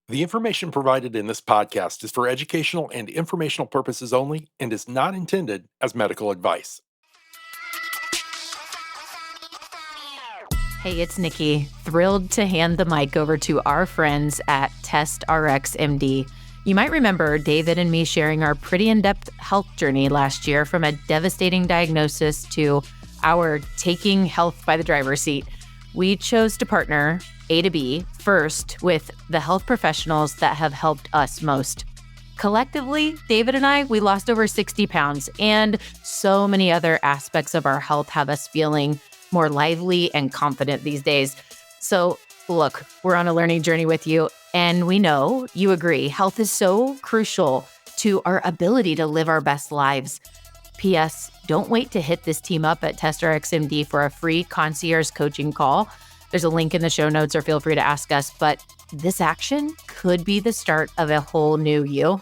The information provided in this podcast is for educational and informational purposes only and is not intended as medical advice. Hey, it's Nikki. Thrilled to hand the mic over to our friends at TestRx MD. You might remember David and me sharing our pretty in-depth health journey last year, from a devastating diagnosis to our taking health by the driver's seat. We chose to partner A to B first with the health professionals that have helped us most. Collectively, David and I, we lost over 60 pounds, and so many other aspects of our health have us feeling more lively and confident these days. So look, we're on a learning journey with you, and we know you agree. Health is so crucial to our ability to live our best lives. P.S. Don't wait to hit this team up at TestRxMD for a free concierge coaching call. There's a link in the show notes, or feel free to ask us. But this action could be the start of a whole new you.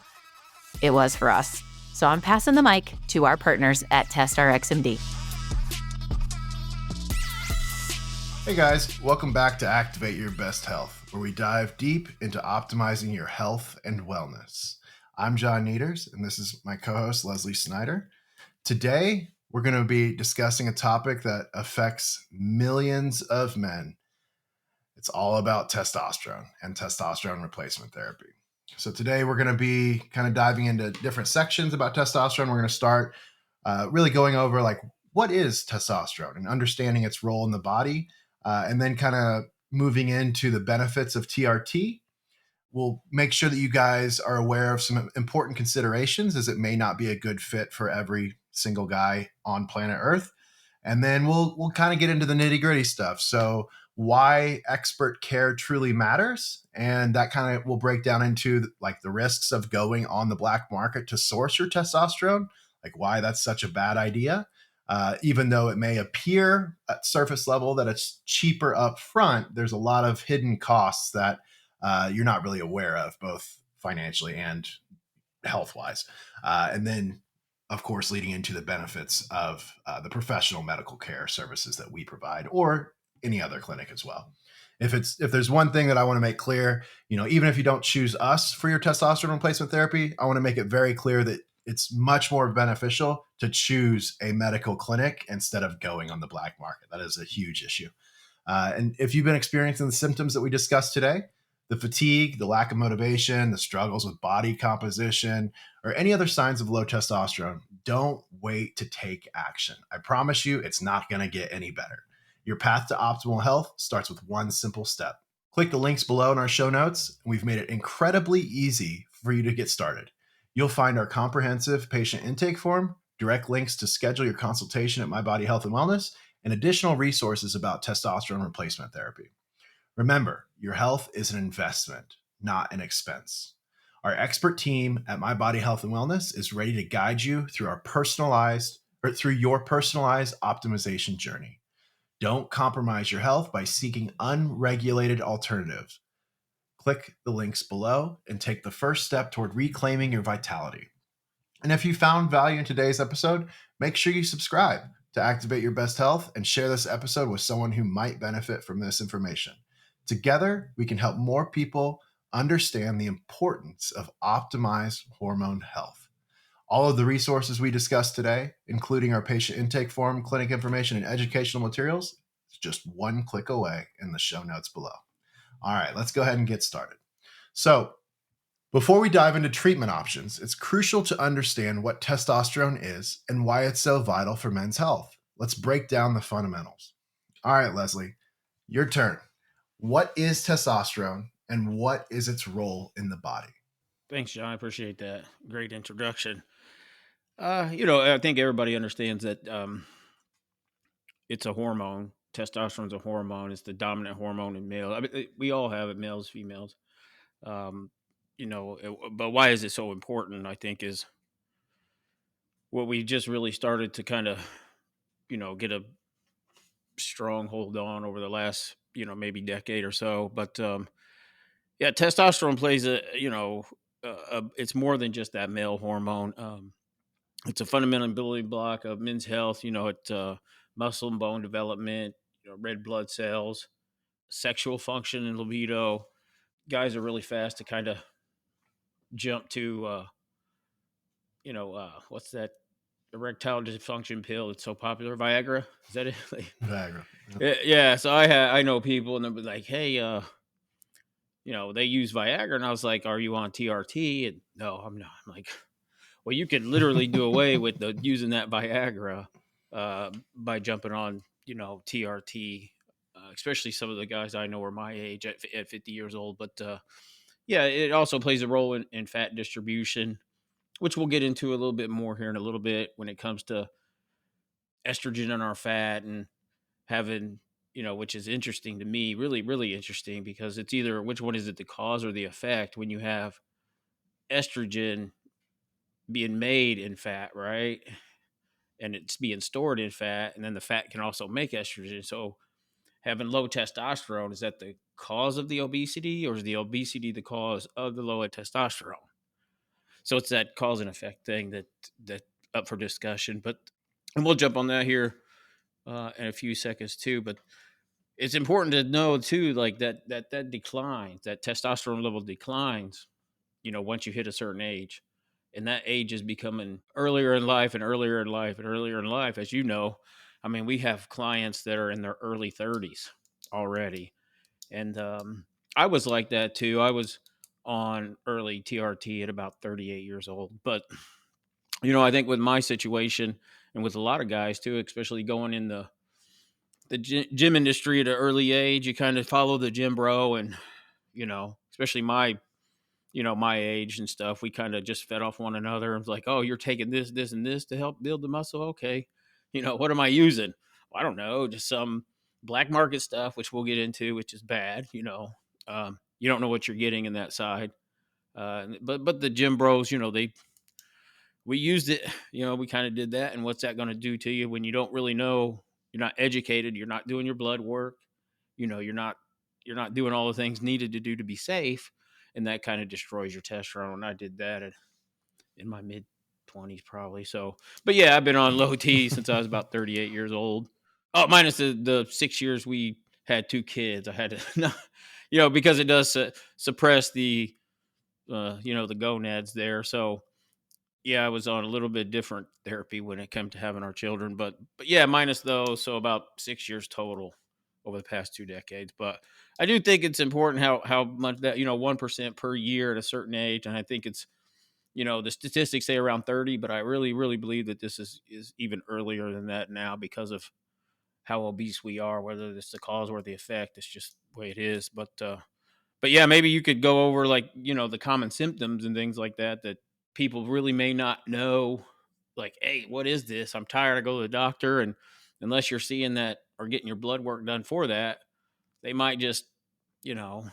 It was for us. So I'm passing the mic to our partners at TestRxMD. Hey guys, welcome back to Activate Your Best Health, where we dive deep into optimizing your health and wellness. I'm John Nieters, and this is my co-host, Leslie Snider. Today, we're going to be discussing a topic that affects millions of men. It's all about testosterone and testosterone replacement therapy. So today, we're going to be kind of diving into different sections about testosterone. We're going to start really going over what is testosterone and understanding its role in the body. And then kind of moving into the benefits of TRT. We'll make sure that you guys are aware of some important considerations, as it may not be a good fit for every single guy on planet Earth. And then we'll kind of get into the nitty-gritty stuff. So why expert care truly matters. And that kind of will break down into the risks of going on the black market to source your testosterone, like why that's such a bad idea. Even though it may appear at surface level that it's cheaper up front, there's a lot of hidden costs that you're not really aware of, both financially and health-wise. And then, of course, leading into the benefits of the professional medical care services that we provide, or any other clinic as well. If there's one thing that I want to make clear, even if you don't choose us for your testosterone replacement therapy, I want to make it very clear that it's much more beneficial to choose a medical clinic instead of going on the black market. That is a huge issue. And if you've been experiencing the symptoms that we discussed today, the fatigue, the lack of motivation, the struggles with body composition, or any other signs of low testosterone, don't wait to take action. I promise you, it's not going to get any better. Your path to optimal health starts with one simple step. Click the links below in our show notes, and we've made it incredibly easy for you to get started. You'll find our comprehensive patient intake form, direct links to schedule your consultation at My Body Health and Wellness, and additional resources about testosterone replacement therapy. Remember, your health is an investment, not an expense. Our expert team at My Body Health and Wellness is ready to guide you through your personalized optimization journey. Don't compromise your health by seeking unregulated alternatives. Click the links below and take the first step toward reclaiming your vitality. And if you found value in today's episode, make sure you subscribe to Activate Your Best Health and share this episode with someone who might benefit from this information. Together, we can help more people understand the importance of optimized hormone health. All of the resources we discussed today, including our patient intake form, clinic information, and educational materials, is just one click away in the show notes below. All right, let's go ahead and get started. So, before we dive into treatment options, it's crucial to understand what testosterone is and why it's so vital for men's health. Let's break down the fundamentals. All right, Leslie, your turn. What is testosterone and what is its role in the body? Thanks, John. I appreciate that. Great introduction. I think everybody understands that it's a hormone. Testosterone's a hormone. It's the dominant hormone in male. I mean, we all have it, males, females. Um, but why is it so important? I think is what we just really started to kind of, get a strong hold on over the last, maybe decade or so. But yeah, testosterone plays it's more than just that male hormone. It's a fundamental building block of men's health. It's muscle and bone development, red blood cells, sexual function and libido, guys are really fast to kind of jump to, what's that erectile dysfunction pill that's so popular? Viagra? Is that it? Viagra. Yep. Yeah. So I know people and they'll be like, hey, they use Viagra. And I was like, are you on TRT? And no, I'm not. I'm like, well, you could literally do away with the using that Viagra by jumping on, TRT, especially some of the guys I know are my age at 50 years old. But yeah, it also plays a role in fat distribution, which we'll get into a little bit more here in a little bit when it comes to estrogen in our fat and having, which is interesting to me, really, really interesting because it's either which one is it the cause or the effect when you have estrogen being made in fat, right? And it's being stored in fat, and then the fat can also make estrogen. So having low testosterone, is that the cause of the obesity, or is the obesity the cause of the low testosterone? So it's that cause and effect thing that up for discussion. But and we'll jump on that here in a few seconds too. But it's important to know too, like that declines, that testosterone level declines, once you hit a certain age. And that age is becoming earlier in life and earlier in life and earlier in life. As you know, I mean, we have clients that are in their early 30s already. And I was like that too. I was on early TRT at about 38 years old. But, I think with my situation and with a lot of guys too, especially going in the gym industry at an early age, you kind of follow the gym bro. And, especially my age and stuff, we kind of just fed off one another. And like, oh, you're taking this, this, and this to help build the muscle. Okay. What am I using? Well, I don't know, just some black market stuff, which we'll get into, which is bad. You don't know what you're getting in that side. But the gym bros, we used it, we kind of did that. And what's that going to do to you when you don't really know, you're not educated, you're not doing your blood work, you're not doing all the things needed to do to be safe, and that kind of destroys your testosterone. I did that in my mid 20s probably. So, but yeah, I've been on low T since I was about 38 years old. Oh, minus the 6 years we had two kids. I had to, no, because it does suppress the gonads there. So yeah, I was on a little bit different therapy when it came to having our children, but yeah, minus those, so about 6 years total over the past 2 decades. But I do think it's important how much that 1% per year at a certain age, and I think it's the statistics say around 30, but I really really believe that this is even earlier than that now because of how obese we are. Whether it's the cause or the effect, it's just the way it is. But yeah, maybe you could go over like, the common symptoms and things like that people really may not know. Like, hey, what is this? I'm tired. I go to the doctor. And unless you're seeing that or getting your blood work done for that, they might just, you know,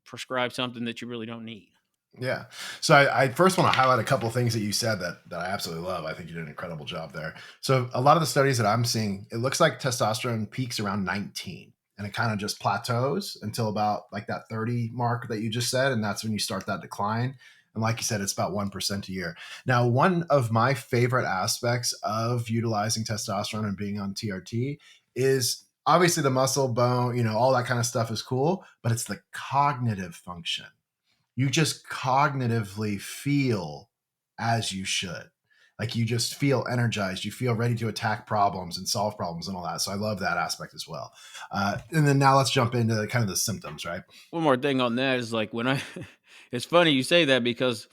prescribe something that you really don't need. Yeah. So I first want to highlight a couple of things that you said that I absolutely love. I think you did an incredible job there. So a lot of the studies that I'm seeing, it looks like testosterone peaks around 19 and it kind of just plateaus until about like that 30 mark that you just said. And that's when you start that decline. And like you said, it's about 1% a year. Now, one of my favorite aspects of utilizing testosterone and being on TRT is obviously the muscle, bone, all that kind of stuff is cool, but it's the cognitive function. You just cognitively feel as you should. Like you just feel energized. You feel ready to attack problems and solve problems and all that. So I love that aspect as well. And then now let's jump into kind of the symptoms, right? One more thing on that is like it's funny you say that because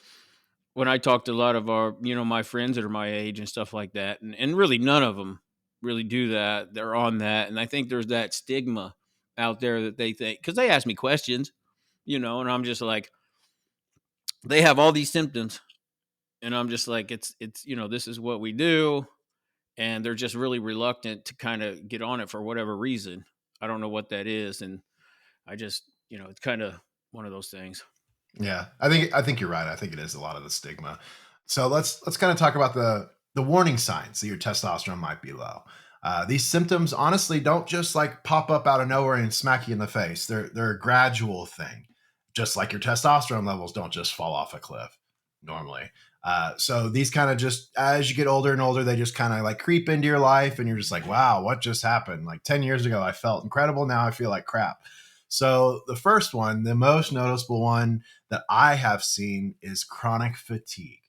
when I talk to a lot of our, my friends that are my age and stuff like that, and really none of them really do that. They're on that. And I think there's that stigma out there that they think, because they ask me questions, and I'm just like, they have all these symptoms. And I'm just like, it's, this is what we do. And they're just really reluctant to kind of get on it for whatever reason. I don't know what that is. And I just, it's kind of one of those things. Yeah, I think you're right. I think it is a lot of the stigma. So let's kind of talk about the warning signs that your testosterone might be low. These symptoms honestly don't just like pop up out of nowhere and smack you in the face. They're a gradual thing, just like your testosterone levels don't just fall off a cliff normally. So these kind of just as you get older and older, they just kind of like creep into your life, and you're just like, wow, what just happened? Like 10 years ago, I felt incredible. Now I feel like crap. So the first one, the most noticeable one that I have seen, is chronic fatigue.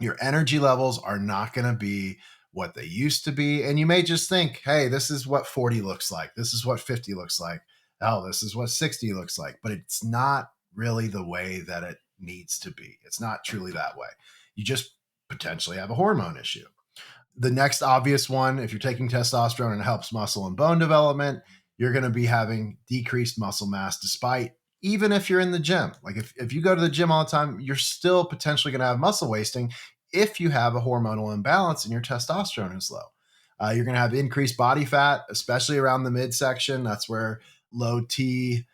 Your energy levels are not going to be what they used to be. And you may just think, hey, this is what 40 looks like. This is what 50 looks like. Oh, this is what 60 looks like. But it's not really the way that it needs to be. It's not truly that way. You just potentially have a hormone issue. The next obvious one, if you're taking testosterone and it helps muscle and bone development, you're going to be having decreased muscle mass despite, even if you're in the gym. Like if you go to the gym all the time, you're still potentially going to have muscle wasting if you have a hormonal imbalance and your testosterone is low. You're going to have increased body fat, especially around the midsection. That's where low T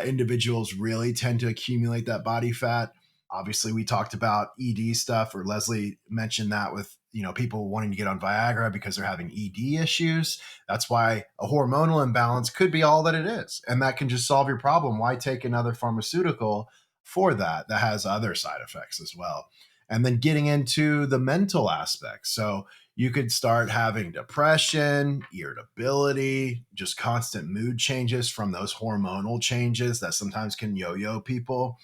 individuals really tend to accumulate that body fat. Obviously, we talked about ED stuff, or Leslie mentioned that with people wanting to get on Viagra because they're having ED issues. That's why a hormonal imbalance could be all that it is, and that can just solve your problem. Why take another pharmaceutical for that has other side effects as well? And then getting into the mental aspects. So you could start having depression, irritability, just constant mood changes from those hormonal changes that sometimes can yo-yo people.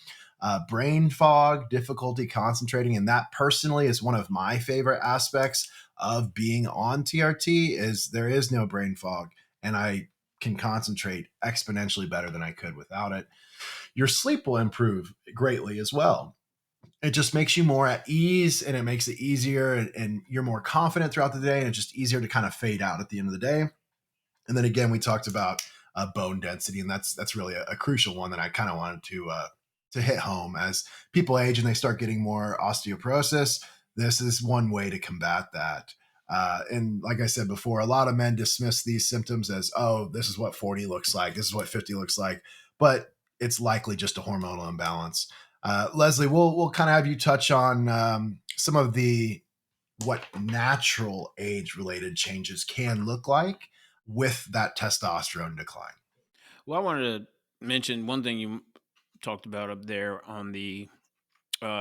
Brain fog, difficulty concentrating, and that personally is one of my favorite aspects of being on TRT. Is there is no brain fog, and I can concentrate exponentially better than I could without it. Your sleep will improve greatly as well. It just makes you more at ease, and it makes it easier, and you're more confident throughout the day, and it's just easier to kind of fade out at the end of the day. And then again, we talked about bone density, and that's really a crucial one that I kind of wanted to hit home. As people age and they start getting more osteoporosis, this is one way to combat that. And like I said before, a lot of men dismiss these symptoms as, oh, this is what 40 looks like, this is what 50 looks like, but it's likely just a hormonal imbalance. Leslie, we'll kind of have you touch on some of what natural age-related changes can look like with that testosterone decline. Well, I wanted to mention one thing you talked about up there on the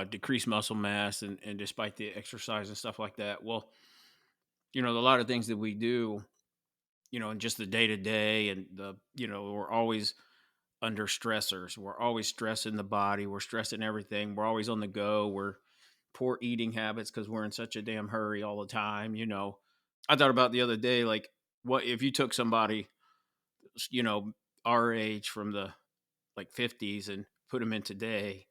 decreased muscle mass and despite the exercise and stuff like that. Well, a lot of things that we do, in just the day to day and we're always under stressors. We're always stressing the body. We're stressing everything. We're always on the go. We're poor eating habits because we're in such a damn hurry all the time. I thought about the other day, like, what if you took somebody, you know, our age from the like 50s and put them in today,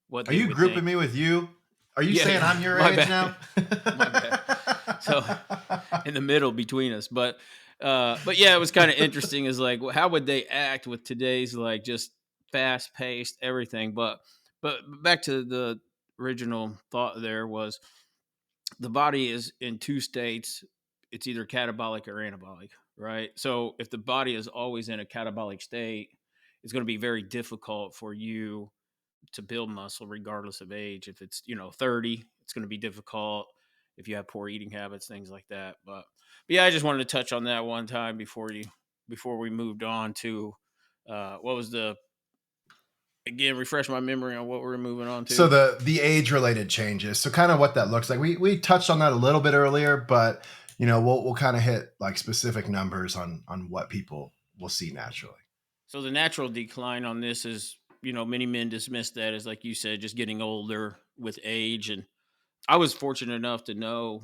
what Are they you would grouping think. me with you? Are you Yeah, saying yeah. I'm your My age bad. now? My bad. So in the middle between us, but yeah, it was kind of interesting. Is like, how would they act with today's like just fast paced everything? But back to the original thought, there was the body is in two states. It's either catabolic or anabolic, right? So if the body is always in a catabolic state, it's going to be very difficult for you to build muscle regardless of age. If it's 30, it's going to be difficult if you have poor eating habits, things like that. But yeah, I just wanted to touch on that one time before we moved on to what was the again, refresh my memory on what we're moving on So to. the age related changes. So kind of what that looks like. We touched on that a little bit earlier, but we'll kind of hit like specific numbers on what people will see naturally. So the natural decline on this is, many men dismiss that as, like you said, just getting older with age. And I was fortunate enough to know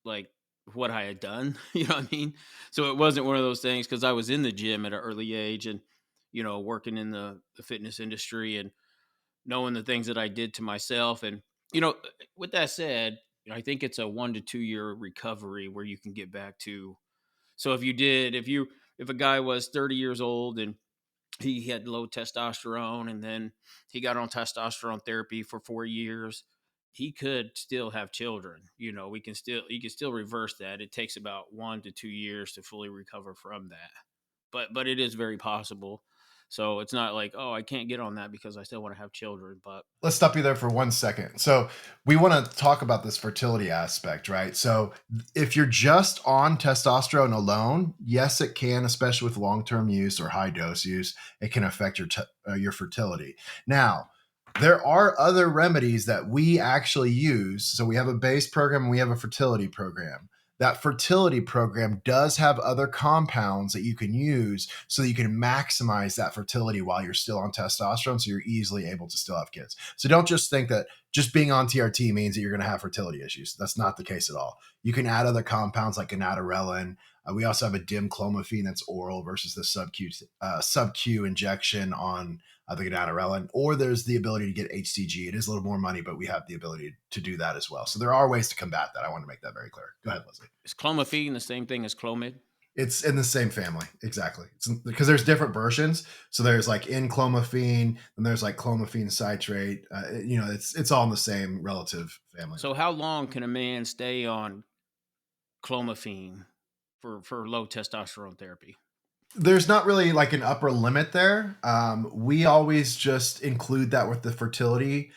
like what I had done, you know what I mean? So it wasn't one of those things, because I was in the gym at an early age and, working in the fitness industry and knowing the things that I did to myself. And, with that said, I think it's a 1 to 2 year recovery where you can get back to. So if a guy was 30 years old and he had low testosterone and then he got on testosterone therapy for 4 years, he could still have children. You can still reverse that. It takes about 1 to 2 years to fully recover from that, but it is very possible. So it's not like, oh, I can't get on that because I still want to have children. But Let's stop you there for 1 second. So we want to talk about this fertility aspect, right? So if you're just on testosterone alone, yes, it can, especially with long-term use or high dose use, it can affect your fertility. Now, there are other remedies that we actually use. So we have a base program and we have a fertility program that fertility program does have other compounds that you can use so that you can maximize that fertility while you're still on testosterone, so you're easily able to still have kids. So don't just think that just being on TRT means that you're going to have fertility issues. That's not the case at all. You can add other compounds like gonadorelin. We also have a dim clomiphene that's oral versus the sub-Q injection on the gonadorelin, or there's the ability to get HCG. It is a little more money, but we have the ability to do that as well. So there are ways to combat that. I want to make that very clear. Go ahead, Leslie. Is clomiphene the same thing as Clomid? It's in the same family, exactly. It's because there's different versions. So there's like N-clomiphene, and there's like clomiphene citrate. It's all in the same relative family. So how long can a man stay on clomiphene for low testosterone therapy? There's not really like an upper limit there. We always just include that with the fertility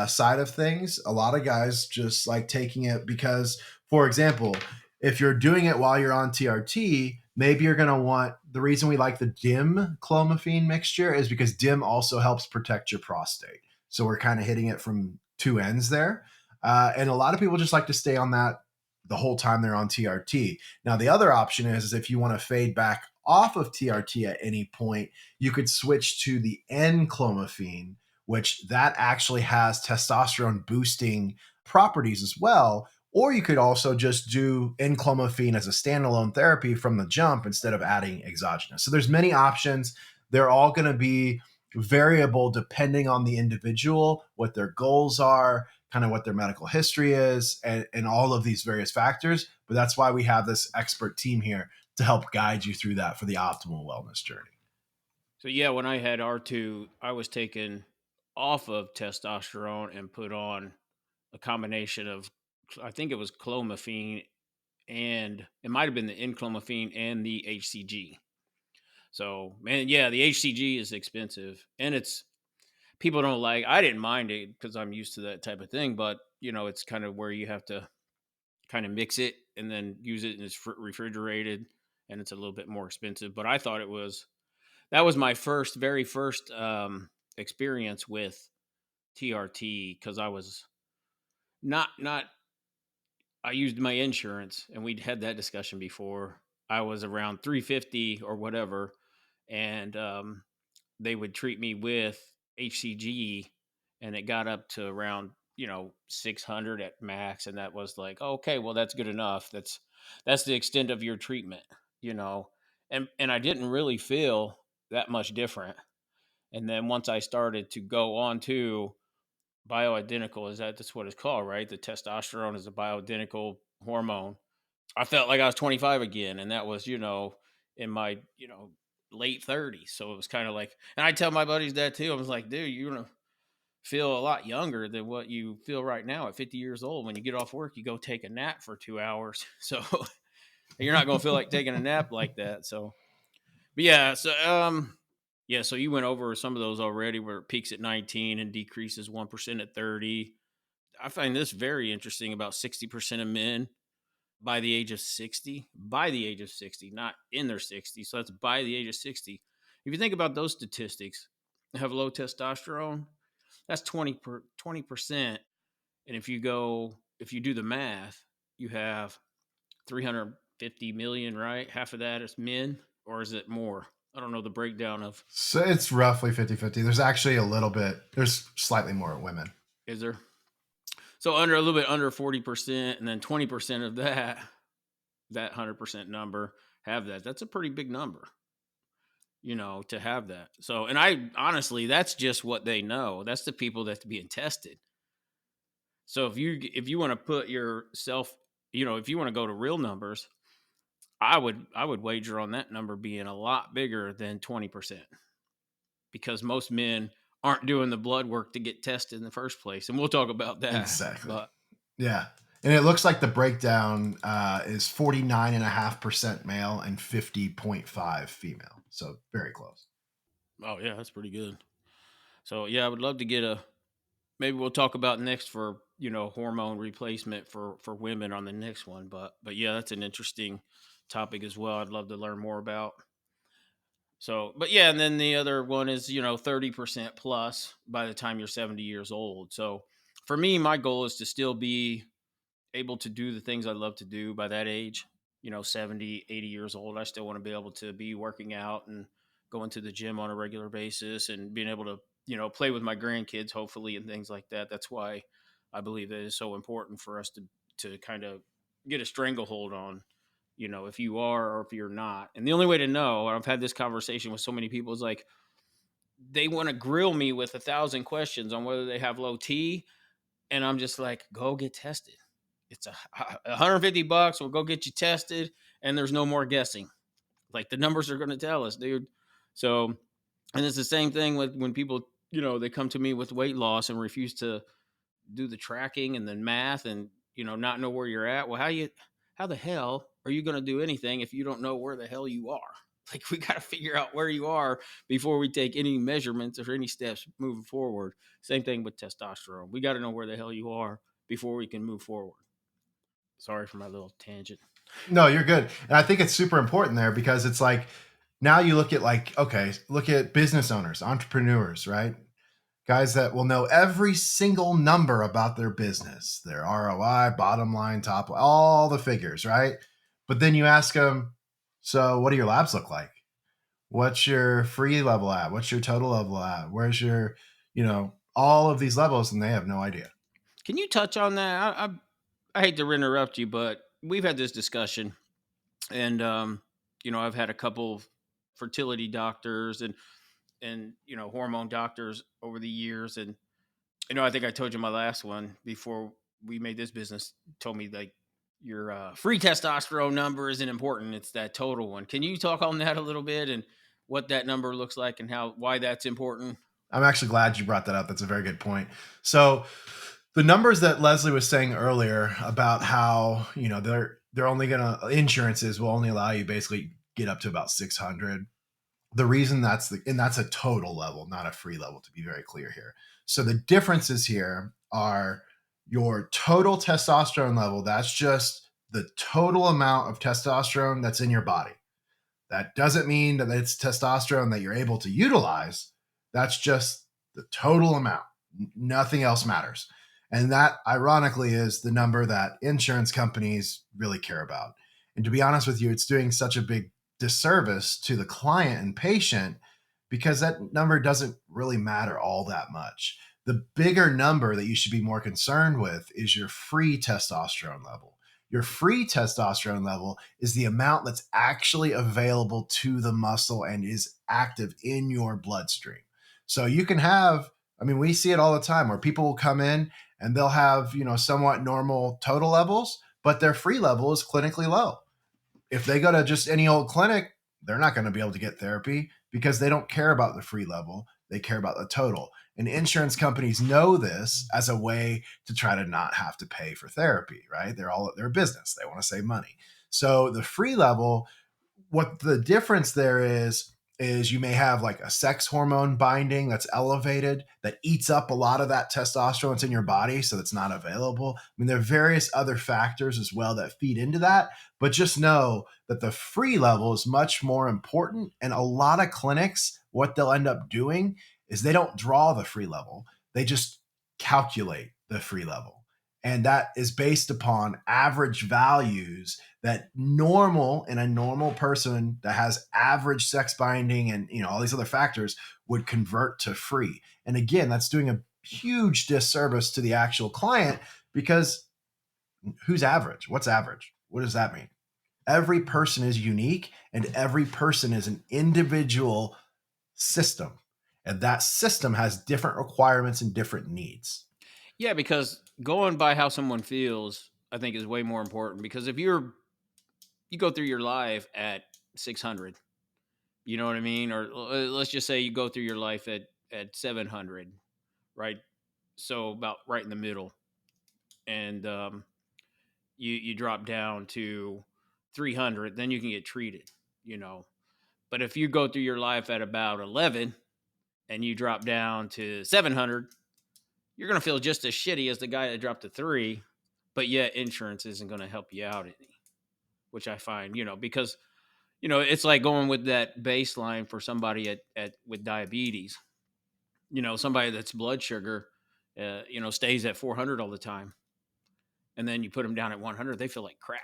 side of things. A lot of guys just like taking it because, for example, if you're doing it while you're on TRT, maybe you're going to want, the reason we like the dim clomiphene mixture is because dim also helps protect your prostate. So we're kind of hitting it from two ends there. And a lot of people just like to stay on that the whole time they're on TRT. Now, the other option is if you want to fade back off of TRT at any point, you could switch to the N-clomiphene, which that actually has testosterone boosting properties as well. Or you could also just do N-clomiphene as a standalone therapy from the jump instead of adding exogenous. So there's many options. They're all going to be variable depending on the individual, what their goals are, kind of what their medical history is, and all of these various factors. But that's why we have this expert team here to help guide you through that for the optimal wellness journey. So yeah, when I had R2, I was taken off of testosterone and put on a combination of, I think it was clomiphene, and it might have been the N-clomiphene and the HCG. So, man, yeah, the HCG is expensive, and it's, people don't like, I didn't mind it because I'm used to that type of thing, but it's kind of where you have to kind of mix it and then use it, and it's refrigerated, and it's a little bit more expensive. But I thought that was my very first experience with TRT, because I was not I used my insurance, and we'd had that discussion before. I was around 350 or whatever, and they would treat me with HCG, and it got up to around 600 at max, and that was like, okay, well, that's good enough. That's the extent of your treatment, and I didn't really feel that much different. And then once I started to go on to bioidentical, that's what it's called, right? The testosterone is a bioidentical hormone. I felt like I was 25 again, and that was in my late 30s. So it was kind of like, and I tell my buddies that too. I was like, dude, you're gonna feel a lot younger than what you feel right now at 50 years old. When you get off work, you go take a nap for 2 hours. So you're not gonna feel like taking a nap like that. So, but yeah, so you went over some of those already, where it peaks at 19 and decreases 1% at 30. I find this very interesting. About 60% of men by the age of 60, not in their 60s. So that's by the age of 60. If you think about those statistics, have low testosterone, that's 20%. And if you do the math, you have 350 million, right? Half of that is men, or is it more? I don't know the breakdown of. So it's roughly 50-50. There's actually there's slightly more women. Is there? So a little bit under 40%, and then 20% of that 100% number have that. That's a pretty big number, to have that. So, and I honestly, that's just what they know. That's the people that's being tested. So if you want to put yourself, if you want to go to real numbers, I would wager on that number being a lot bigger than 20%, because most men aren't doing the blood work to get tested in the first place. And we'll talk about that. Exactly. But yeah. And it looks like the breakdown is 49.5% male and 50.5 female. So very close. Oh yeah, that's pretty good. So yeah, I would love to get maybe we'll talk about next for, hormone replacement for women on the next one. But yeah, that's an interesting topic as well. I'd love to learn more about. So, but yeah, and then the other one is, 30% plus by the time you're 70 years old. So for me, my goal is to still be able to do the things I love to do by that age, 70, 80 years old. I still want to be able to be working out and going to the gym on a regular basis and being able to, play with my grandkids, hopefully, and things like that. That's why I believe it is so important for us to kind of get a stranglehold on, if you are or if you're not. And the only way to know, and I've had this conversation with so many people, is like they want to grill me with 1,000 questions on whether they have low T, and I'm just like, go get tested. It's $150. We'll go get you tested, and there's no more guessing. Like the numbers are going to tell us, dude. So, and it's the same thing with when people, they come to me with weight loss and refuse to do the tracking and then math and not know where you're at. Well, how the hell are you going to do anything if you don't know where the hell you are? Like we got to figure out where you are before we take any measurements or any steps moving forward. Same thing with testosterone. We got to know where the hell you are before we can move forward. Sorry for my little tangent. No, you're good. And I think it's super important there because it's like now you look at like, okay, look at business owners, entrepreneurs, right? Guys that will know every single number about their business, their ROI, bottom line, top, all the figures, right? But then you ask them, so what do your labs look like? What's your free level at? What's your total level at? Where's your, all of these levels? And they have no idea. Can you touch on that? I hate to interrupt you, but we've had this discussion, and I've had a couple of fertility doctors and hormone doctors over the years, and I think I told you my last one before we made this business told me like your free testosterone number isn't important; it's that total one. Can you talk on that a little bit and what that number looks like and why that's important? I'm actually glad you brought that up. That's a very good point. So the numbers that Leslie was saying earlier about how, they're only insurances will only allow you basically get up to about 600. The reason that's a total level, not a free level, to be very clear here. So the differences here are your total testosterone level. That's just the total amount of testosterone that's in your body. That doesn't mean that it's testosterone that you're able to utilize. That's just the total amount. Nothing else matters. And that, ironically, is the number that insurance companies really care about. And to be honest with you, it's doing such a big disservice to the client and patient because that number doesn't really matter all that much. The bigger number that you should be more concerned with is your free testosterone level. Your free testosterone level is the amount that's actually available to the muscle and is active in your bloodstream. So you can have, we see it all the time where people will come in and they'll have, somewhat normal total levels, but their free level is clinically low. If they go to just any old clinic, they're not going to be able to get therapy because they don't care about the free level. They care about the total. And insurance companies know this as a way to try to not have to pay for therapy, right? They're a business. They want to save money. So the free level, what the difference there is you may have like a sex hormone binding that's elevated that eats up a lot of that testosterone that's in your body, so that's not available. There are various other factors as well that feed into that, but just know that the free level is much more important. And a lot of clinics, what they'll end up doing is they don't draw the free level. They just calculate the free level. And that is based upon average values that in a normal person that has average sex binding and all these other factors would convert to free. And again, that's doing a huge disservice to the actual client because who's average? What's average? What does that mean? Every person is unique and every person is an individual system. And that system has different requirements and different needs. Yeah, because going by how someone feels, I think is way more important because if you go through your life at 600, you know what I mean? Or let's just say you go through your life at 700, right? So about right in the middle. And you drop down to 300, then you can get treated, But if you go through your life at about 11 and you drop down to 700, you're going to feel just as shitty as the guy that dropped to 3, but yet insurance isn't going to help you out any, which I find, because, it's like going with that baseline for somebody with diabetes, somebody that's blood sugar, stays at 400 all the time. and then you put them down at 100, they feel like crap.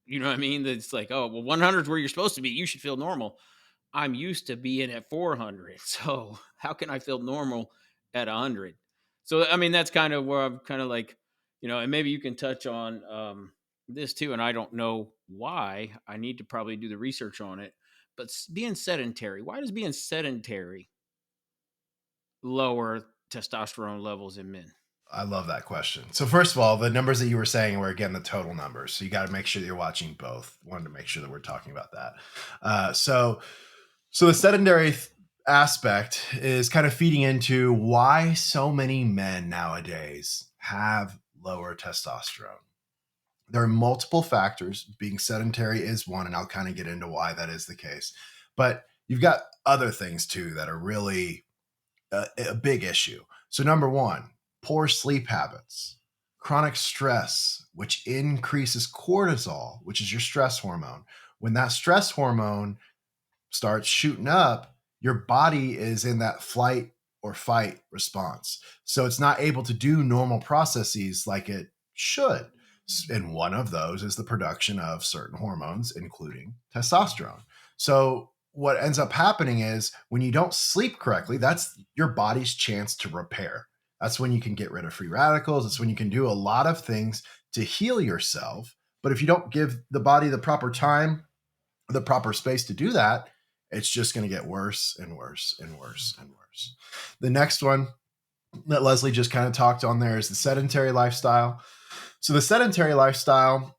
You know what I mean? It's like, oh, well, 100 is where you're supposed to be. You should feel normal. I'm used to being at 400. So how can I feel normal at 100? So, I mean, that's kind of where I'm kind of like, and maybe you can touch on this too. And I don't know why. I need to probably do the research on it. But being sedentary, why does being sedentary lower testosterone levels in men? I love that question. So first of all, the numbers that you were saying were, again, the total numbers. So you got to make sure that you're watching both. Wanted to make sure that we're talking about that. So the sedentary aspect is kind of feeding into why so many men nowadays have lower testosterone. There are multiple factors. Being sedentary is one, and I'll kind of get into why that is the case. But you've got other things too that are really a big issue. So number one, poor sleep habits, chronic stress, which increases cortisol, which is your stress hormone. When that stress hormone starts shooting up, your body is in that flight or fight response. So it's not able to do normal processes like it should. And one of those is the production of certain hormones, including testosterone. So what ends up happening is when you don't sleep correctly, that's your body's chance to repair. That's when you can get rid of free radicals. It's when you can do a lot of things to heal yourself. But if you don't give the body the proper time, the proper space to do that, it's just going to get worse and worse and worse and worse. The next one that Leslie just kind of talked on there is the sedentary lifestyle. So the sedentary lifestyle,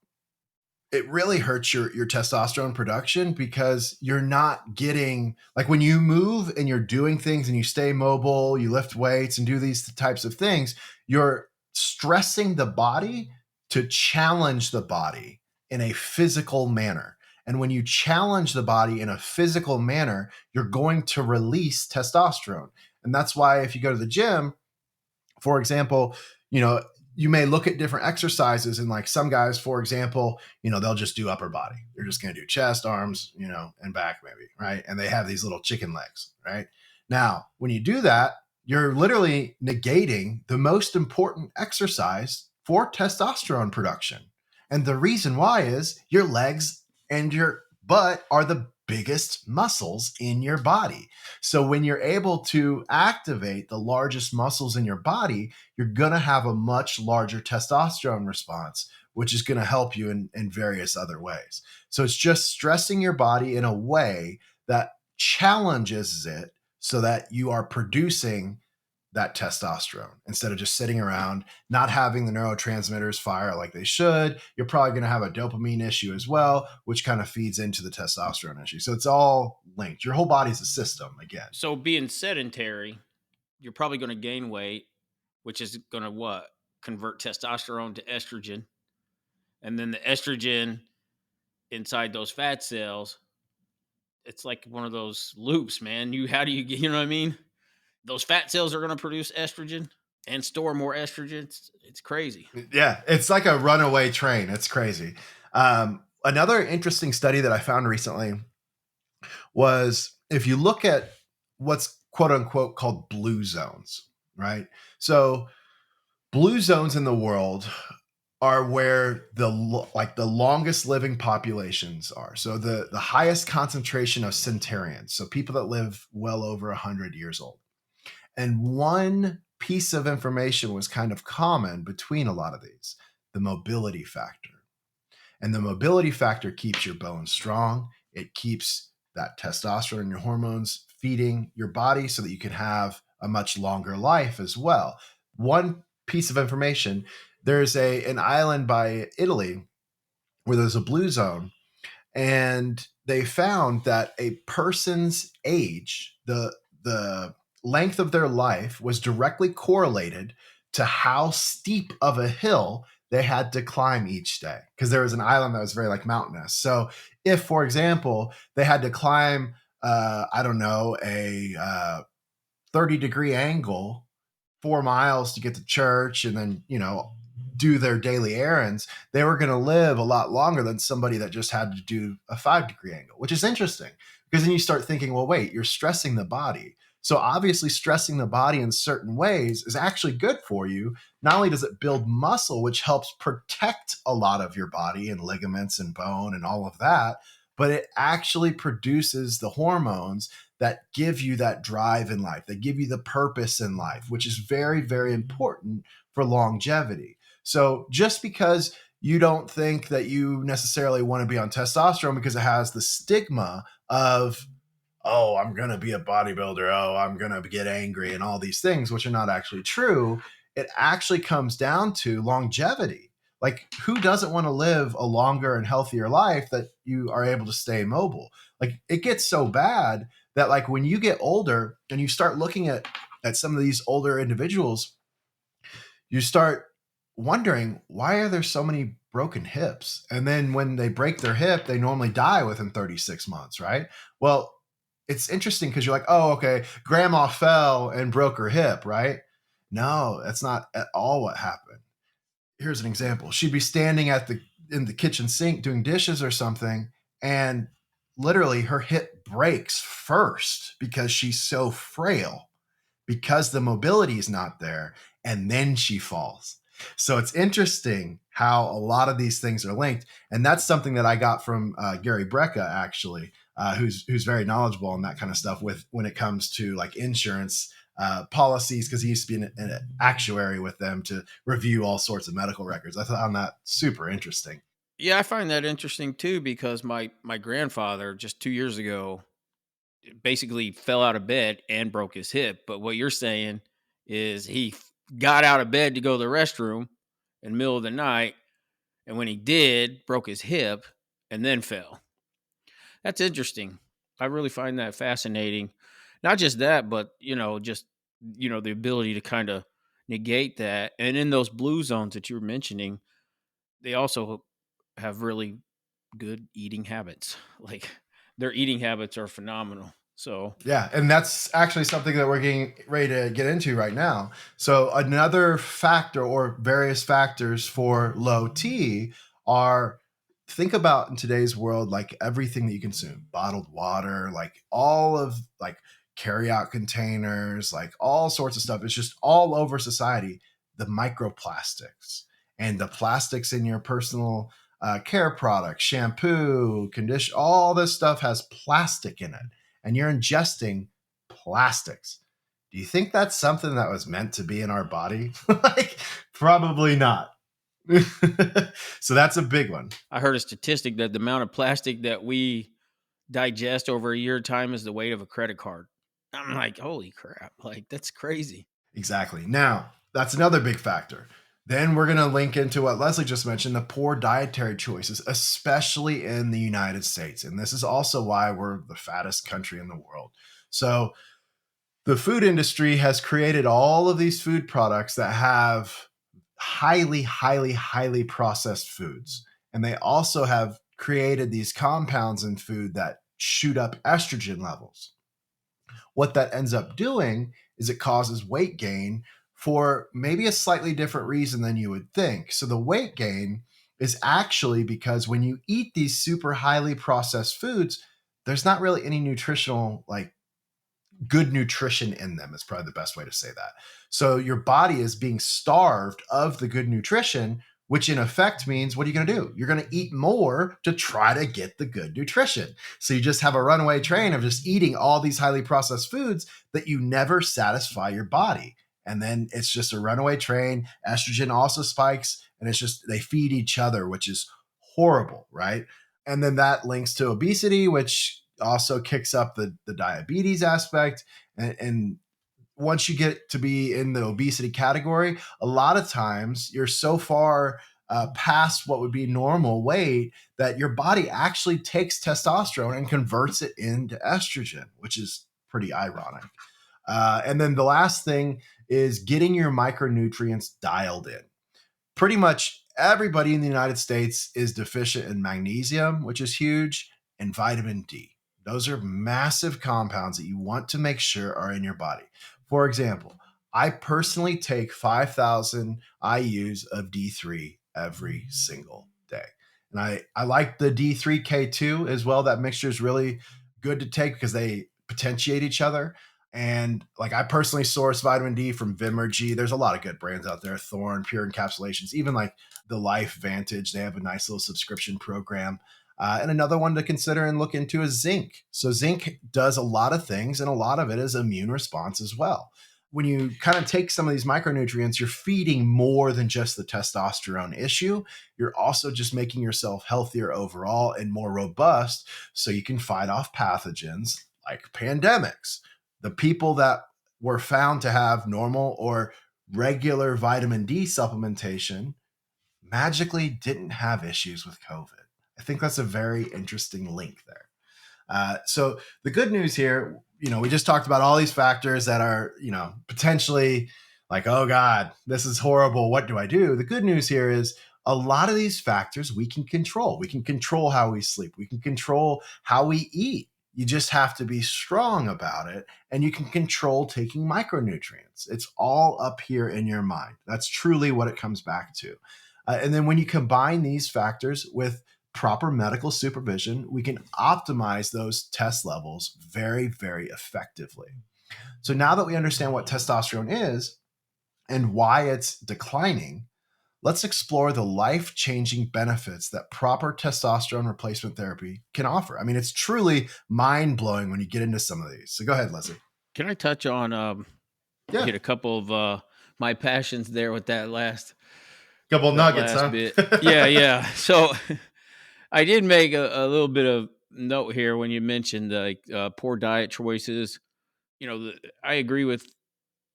it really hurts your testosterone production because you're not getting, like when you move and you're doing things and you stay mobile, you lift weights and do these types of things, you're stressing the body to challenge the body in a physical manner. And when you challenge the body in a physical manner, you're going to release testosterone. And that's why if you go to the gym, for example, you may look at different exercises, and like some guys, for example, they'll just do upper body. They're just going to do chest, arms, and back maybe, right? And they have these little chicken legs, right? Now, when you do that, you're literally negating the most important exercise for testosterone production. And the reason why is your legs and your butt are the biggest muscles in your body. So when you're able to activate the largest muscles in your body, you're going to have a much larger testosterone response, which is going to help you in various other ways. So it's just stressing your body in a way that challenges it so that you are producing that testosterone instead of just sitting around, not having the neurotransmitters fire like they should. You're probably going to have a dopamine issue as well, which kind of feeds into the testosterone issue. So it's all linked. Your whole body's a system again. So being sedentary, you're probably going to gain weight, which is going to what? Convert testosterone to estrogen. And then the estrogen inside those fat cells, it's like one of those loops, man. How do you get, you know what I mean? Those fat cells are going to produce estrogen and store more estrogen. It's crazy. Yeah, it's like a runaway train. It's crazy. Another interesting study that I found recently was if you look at what's quote unquote called blue zones, right? So blue zones in the world are where the longest living populations are. So the highest concentration of centenarians, so people that live well over 100 years old. And one piece of information was kind of common between a lot of these, the mobility factor. And the mobility factor keeps your bones strong. It keeps that testosterone and your hormones feeding your body so that you can have a much longer life as well. One piece of information, there's an island by Italy where there's a blue zone, and they found that a person's age, the length of their life was directly correlated to how steep of a hill they had to climb each day, because there was an island that was very mountainous. So if, for example, they had to climb, a 30-degree angle, 4 miles to get to church and then, do their daily errands, they were going to live a lot longer than somebody that just had to do a 5-degree angle, which is interesting because then you start thinking, well, wait, you're stressing the body. So obviously stressing the body in certain ways is actually good for you. Not only does it build muscle, which helps protect a lot of your body and ligaments and bone and all of that, but it actually produces the hormones that give you that drive in life, that give you the purpose in life, which is very, very important for longevity. So just because you don't think that you necessarily want to be on testosterone because it has the stigma of, oh, I'm going to be a bodybuilder, oh, I'm going to get angry and all these things, which are not actually true, it actually comes down to longevity. Like, who doesn't want to live a longer and healthier life that you are able to stay mobile? Like, it gets so bad that, like, when you get older and you start looking at some of these older individuals, you start wondering, why are there so many broken hips? And then when they break their hip, they normally die within 36 months, right? Well, it's interesting because you're like, oh, okay, grandma fell and broke her hip, right? No, that's not at all what happened. Here's an example. She'd be standing in the kitchen sink doing dishes or something, and literally her hip breaks first because she's so frail, because the mobility is not there, and then she falls. So it's interesting how a lot of these things are linked, and that's something that I got from Gary Brecka, actually, who's very knowledgeable on that kind of stuff with when it comes to like insurance policies, because he used to be an actuary with them to review all sorts of medical records. I found that super interesting. Yeah, I find that interesting too because my grandfather just 2 years ago basically fell out of bed and broke his hip. But what you're saying is got out of bed to go to the restroom in the middle of the night, and when he did, broke his hip and then fell. That's interesting. I really find that fascinating. Not just that, but just the ability to kind of negate that. And in those blue zones that you were mentioning, they also have really good eating habits. Like their eating habits are phenomenal. So Yeah, and that's actually something that we're getting ready to get into right now. So another factor or various factors for low T are, think about in today's world, like everything that you consume, bottled water, like all of like carry out containers, like all sorts of stuff. It's just all over society. The microplastics and the plastics in your personal care products, shampoo, condition, all this stuff has plastic in it, and you're ingesting plastics. Do you think that's something that was meant to be in our body? Like, probably not. So that's a big one. I heard a statistic that the amount of plastic that we digest over a year time is the weight of a credit card. I'm like, holy crap. Like, that's crazy. Exactly. Now, that's another big factor. Then we're going to link into what Leslie just mentioned, the poor dietary choices, especially in the United States. And this is also why we're the fattest country in the world. So the food industry has created all of these food products that have highly, highly, highly processed foods. And they also have created these compounds in food that shoot up estrogen levels. What that ends up doing is it causes weight gain for maybe a slightly different reason than you would think. So the weight gain is actually because when you eat these super highly processed foods, there's not really any nutritional, like good nutrition in them, is probably the best way to say that. So your body is being starved of the good nutrition, which in effect means, what are you going to do? You're going to eat more to try to get the good nutrition. So you just have a runaway train of just eating all these highly processed foods that you never satisfy your body. And then it's just a runaway train. Estrogen also spikes, and it's just, they feed each other, which is horrible, right? And then that links to obesity, which also kicks up the diabetes aspect. And once you get to be in the obesity category, a lot of times you're so far past what would be normal weight that your body actually takes testosterone and converts it into estrogen, which is pretty ironic. And then the last thing is getting your micronutrients dialed in. Pretty much everybody in the United States is deficient in magnesium, which is huge, and vitamin D. Those are massive compounds that you want to make sure are in your body. For example, I personally take 5,000 IUs of D3 every single day. And I like the D3K2 as well. That mixture is really good to take because they potentiate each other. And like I personally source vitamin D from Vimergy. There's a lot of good brands out there, Thorne, Pure Encapsulations, even like the Life Vantage. They have a nice little subscription program. And another one to consider and look into is zinc. So zinc does a lot of things, and a lot of it is immune response as well. When you kind of take some of these micronutrients, you're feeding more than just the testosterone issue. You're also just making yourself healthier overall and more robust so you can fight off pathogens like pandemics. The people that were found to have normal or regular vitamin D supplementation magically didn't have issues with COVID. I think that's a very interesting link there. So the good news here, we just talked about all these factors that are, potentially like, oh God, this is horrible. What do I do? The good news here is a lot of these factors we can control. We can control how we sleep. We can control how we eat. You just have to be strong about it, and you can control taking micronutrients. It's all up here in your mind. That's truly what it comes back to. And then when you combine these factors with proper medical supervision, we can optimize those test levels very, very effectively. So now that we understand what testosterone is and why it's declining, let's explore the life-changing benefits that proper testosterone replacement therapy can offer. I mean, it's truly mind-blowing when you get into some of these. So go ahead, Leslie. Can I touch on Yeah, hit a couple of my passions there with couple that nuggets, last huh? bit? Yeah. So I did make a little bit of note here when you mentioned like poor diet choices. I agree with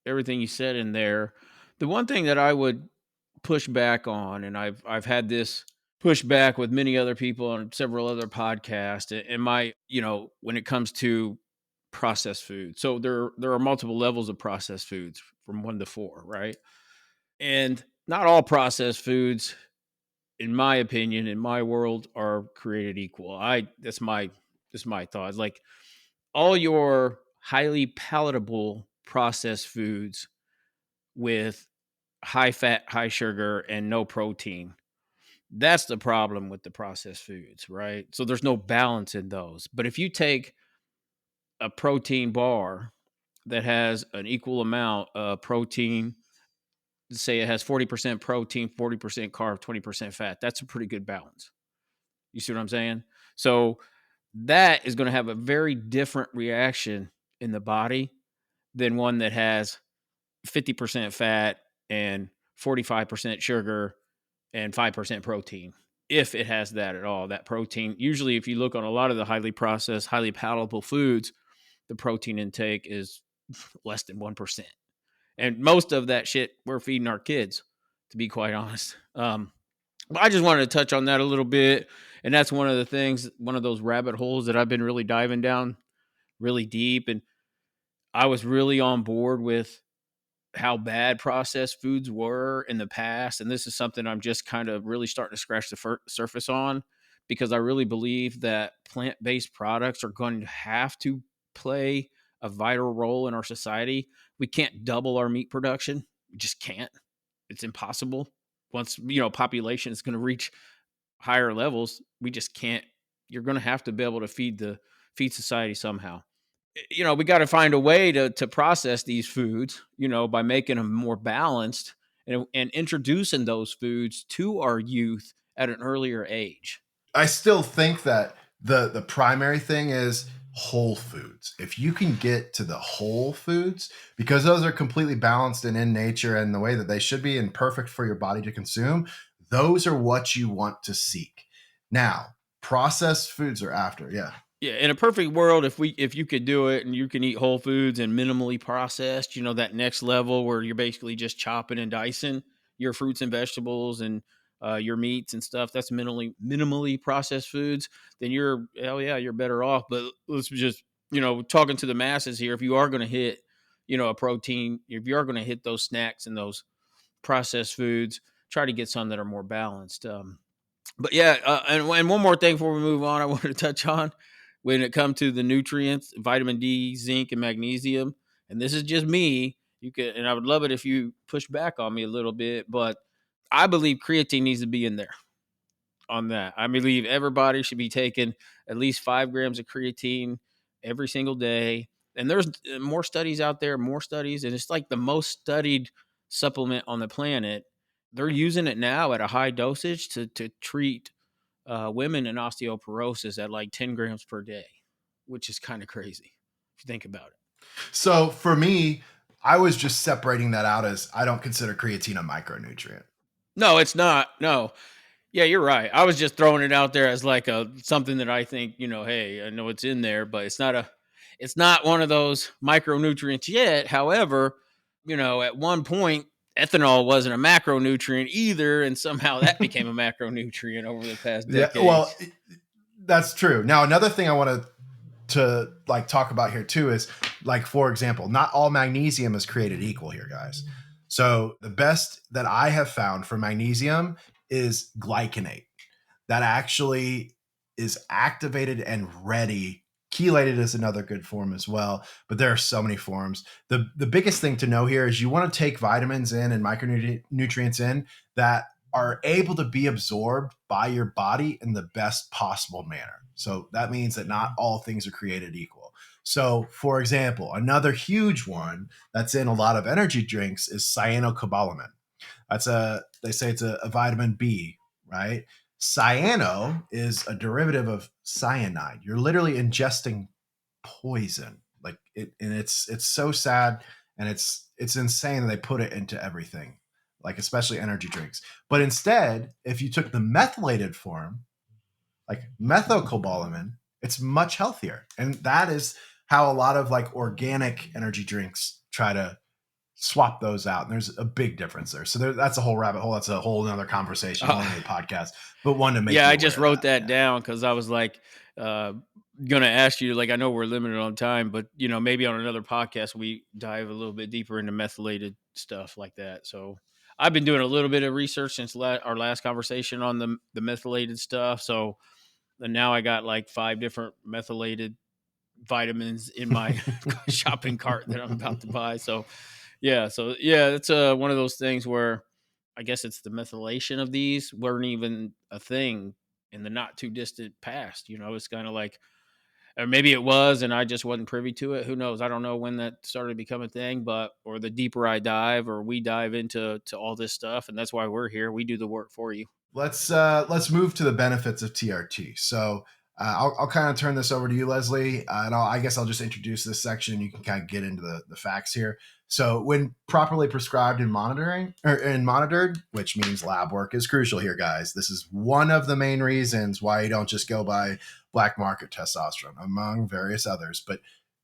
everything you said in there. The one thing that I would push back on, and I've had this pushback with many other people on several other podcasts, and when it comes to processed food. So there are multiple levels of processed foods from 1 to 4, right? And not all processed foods, in my opinion, in my world, are created equal. I that's my thoughts. Like all your highly palatable processed foods with high fat, high sugar, and no protein. That's the problem with the processed foods, right? So there's no balance in those. But if you take a protein bar that has an equal amount of protein, say it has 40% protein, 40% carb, 20% fat, that's a pretty good balance. You see what I'm saying? So that is going to have a very different reaction in the body than one that has 50% fat and 45% sugar and 5% protein. If it has that at all, that protein, usually if you look on a lot of the highly processed, highly palatable foods, the protein intake is less than 1%. And most of that shit we're feeding our kids, to be quite honest. But I just wanted to touch on that a little bit. And that's one of the things, one of those rabbit holes that I've been really diving down really deep. And I was really on board with how bad processed foods were in the past. And this is something I'm just kind of really starting to scratch the surface on, because I really believe that plant based products are going to have to play a vital role in our society. We can't double our meat production. We just can't. It's impossible. Once, population is going to reach higher levels, we just can't. You're going to have to be able to feed society somehow. We got to find a way to process these foods, by making them more balanced and introducing those foods to our youth at an earlier age. I still think that the primary thing is whole foods. If you can get to the whole foods, because those are completely balanced and in nature and the way that they should be and perfect for your body to consume, those are what you want to seek. Now, processed foods are after, yeah. Yeah, in a perfect world, if you could do it and you can eat whole foods and minimally processed, that next level where you're basically just chopping and dicing your fruits and vegetables and your meats and stuff, that's minimally processed foods, then you're better off. But let's just, talking to the masses here, if you are going to hit, a protein, if you are going to hit those snacks and those processed foods, try to get some that are more balanced. But yeah, and one more thing before we move on, I wanted to touch on when it comes to the nutrients, vitamin D, zinc, and magnesium. And this is just me. And I would love it if you push back on me a little bit, but I believe creatine needs to be in there on that. I believe everybody should be taking at least 5 grams of creatine every single day. And there's more studies out there, more studies, and it's like the most studied supplement on the planet. They're using it now at a high dosage to treat women in osteoporosis at like 10 grams per day, which is kind of crazy if you think about it. So for me, I was just separating that out as I don't consider creatine a micronutrient. No, it's not. No. Yeah, you're right. I was just throwing it out there as like a something that I think, hey, I know it's in there, but it's not one of those micronutrients yet. However, at one point ethanol wasn't a macronutrient either, and somehow that became a macronutrient over the past Yeah, well, decades. that's true. Now, another thing I want to like talk about here too is like, for example, not all magnesium is created equal here, guys. So the best that I have found for magnesium is glycinate. That actually is activated and ready. Chelated is another good form as well, but there are so many forms. The biggest thing to know here is you want to take vitamins in and micronutrients in that are able to be absorbed by your body in the best possible manner. So that means that not all things are created equal. So, for example, another huge one that's in a lot of energy drinks is cyanocobalamin. They say it's a vitamin B, right? Cyano is a derivative of cyanide. You're literally ingesting poison. Like it, and it's so sad, and it's insane that they put it into everything, like especially energy drinks. But instead, if you took the methylated form, like methylcobalamin, it's much healthier. And that is how a lot of like organic energy drinks try to swap those out. And there's a big difference there. So that's a whole rabbit hole. That's a whole another conversation, whole Uh, other podcast, but one to make yeah, you I aware just of wrote that. that Yeah. down because I was like, uh, gonna ask you. Like, I know we're limited on time, but maybe on another podcast we dive a little bit deeper into methylated stuff like that. So I've been doing a little bit of research since our last conversation on the methylated stuff. So and now I got like 5 different methylated vitamins in my shopping cart that I'm about to buy. So yeah, it's one of those things where I guess it's the methylation of these weren't even a thing in the not too distant past. It's kind of like, or maybe it was, and I just wasn't privy to it. Who knows? I don't know when that started to become a thing, but or the deeper I dive, or we dive into all this stuff, and that's why we're here. We do the work for you. Let's move to the benefits of TRT. So I'll kind of turn this over to you, Leslie, and I guess I'll just introduce this section. You can kind of get into the facts here. So, when properly prescribed and monitored, which means lab work is crucial here, guys. This is one of the main reasons why you don't just go by black market testosterone, among various others. But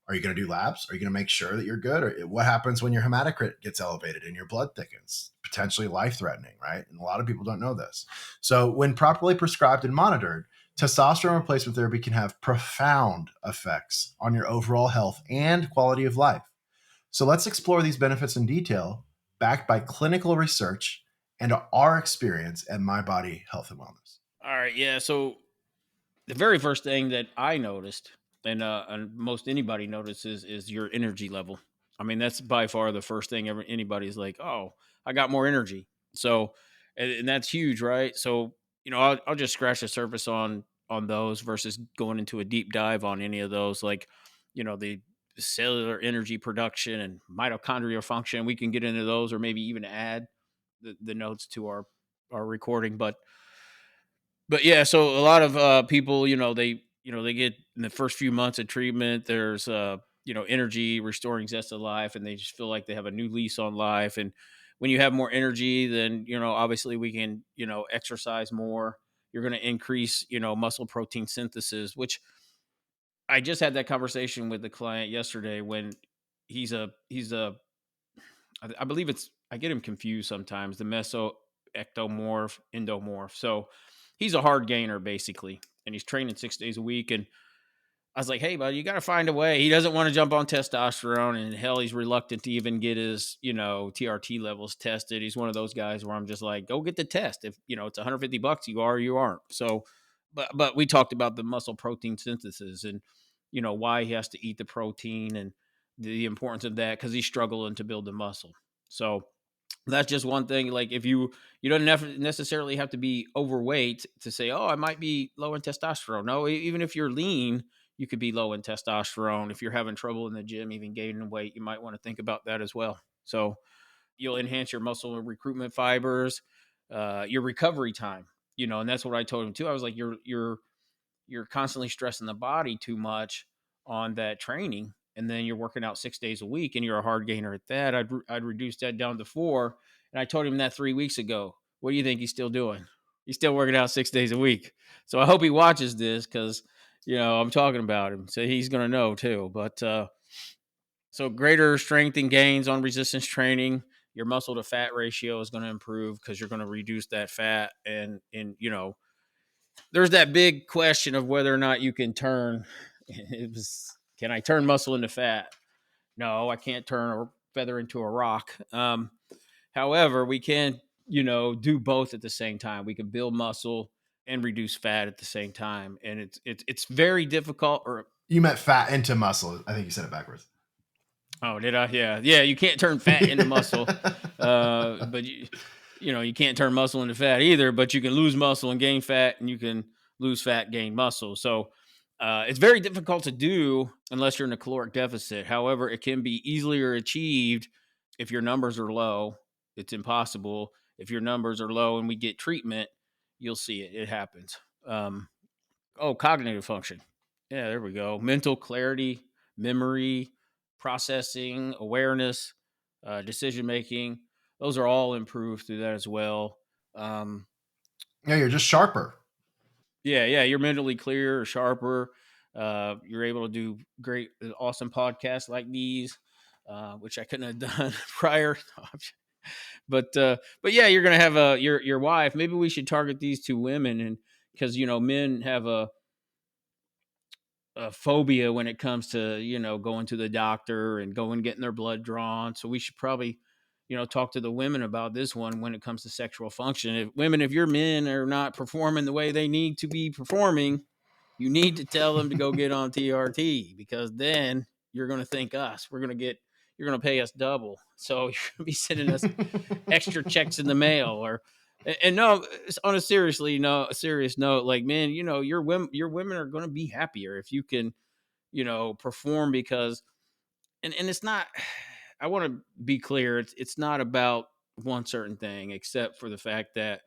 are you going to do labs? Are you going to make sure that you're good? Or what happens when your hematocrit gets elevated and your blood thickens? Potentially life-threatening, right? And a lot of people don't know this. So, when properly prescribed and monitored, testosterone replacement therapy can have profound effects on your overall health and quality of life. So let's explore these benefits in detail, backed by clinical research and our experience at My Body Health and Wellness. All right, yeah. So the very first thing that I noticed, and most anybody notices, is your energy level. I mean, that's by far the first thing anybody's like, "Oh, I got more energy." So, and that's huge, right? So, I'll just scratch the surface on those versus going into a deep dive on any of those, like, the cellular energy production and mitochondrial function. We can get into those, or maybe even add the notes to our recording, but yeah, so a lot of people, they get in the first few months of treatment, there's energy, restoring zest of life, and they just feel like they have a new lease on life. And when you have more energy, then obviously we can exercise more. You're going to increase muscle protein synthesis, which I just had that conversation with the client yesterday when he's a I believe I get him confused sometimes, the meso ectomorph, endomorph. So he's a hard gainer basically, and he's training 6 days a week. And I was like, hey, buddy, you got to find a way. He doesn't want to jump on testosterone, and hell, he's reluctant to even get his, TRT levels tested. He's one of those guys where I'm just like, go get the test. If it's $150, you are or you aren't. So, but we talked about the muscle protein synthesis and why he has to eat the protein and the importance of that because he's struggling to build the muscle. So that's just one thing. Like if you don't necessarily have to be overweight to say, oh, I might be low in testosterone. No, even if you're lean, you could be low in testosterone. If you're having trouble in the gym, even gaining weight, you might want to think about that as well. So you'll enhance your muscle recruitment fibers, your recovery time, and that's what I told him too. I was like, you're constantly stressing the body too much on that training, and then you're working out 6 days a week, and you're a hard gainer at that. I'd reduce that down to 4, and I told him that 3 weeks ago. What do you think he's still doing? He's still working out 6 days a week. So I hope he watches this because I'm talking about him, so he's gonna know too. But so greater strength and gains on resistance training. Your muscle to fat ratio is going to improve because you're going to reduce that fat. And there's that big question of whether or not you can turn. Can I turn muscle into fat? No, I can't turn a feather into a rock. However, we can, do both at the same time. We can build muscle and reduce fat at the same time. And it's very difficult. Or You meant fat into muscle. I think you said it backwards. Oh, did I? Yeah. Yeah. You can't turn fat into muscle. But you can't turn muscle into fat either, but you can lose muscle and gain fat, and you can lose fat, gain muscle. So it's very difficult to do unless you're in a caloric deficit. However, it can be easily achieved if your numbers are low. It's impossible. If your numbers are low and we get treatment, you'll see it. It happens. Cognitive function. Yeah, there we go. Mental clarity, memory, processing, awareness, decision making. Those are all improved through that as well. Yeah, you're just sharper. Yeah, you're mentally clear, sharper. You're able to do great, awesome podcasts like these, which I couldn't have done prior. But yeah, you're gonna have your wife. Maybe we should target these two women, and because men have a phobia when it comes to going to the doctor and going getting their blood drawn. So we should probably talk to the women about this one when it comes to sexual function. If your men are not performing the way they need to be performing, you need to tell them to go get on TRT, because then you're going to thank us. You're going to pay us double. So you're going to be sending us extra checks in the mail. Or and no, on a serious note, like, man, your women are going to be happier if you can perform, because and it's not, I want to be clear, it's not about one certain thing, except for the fact that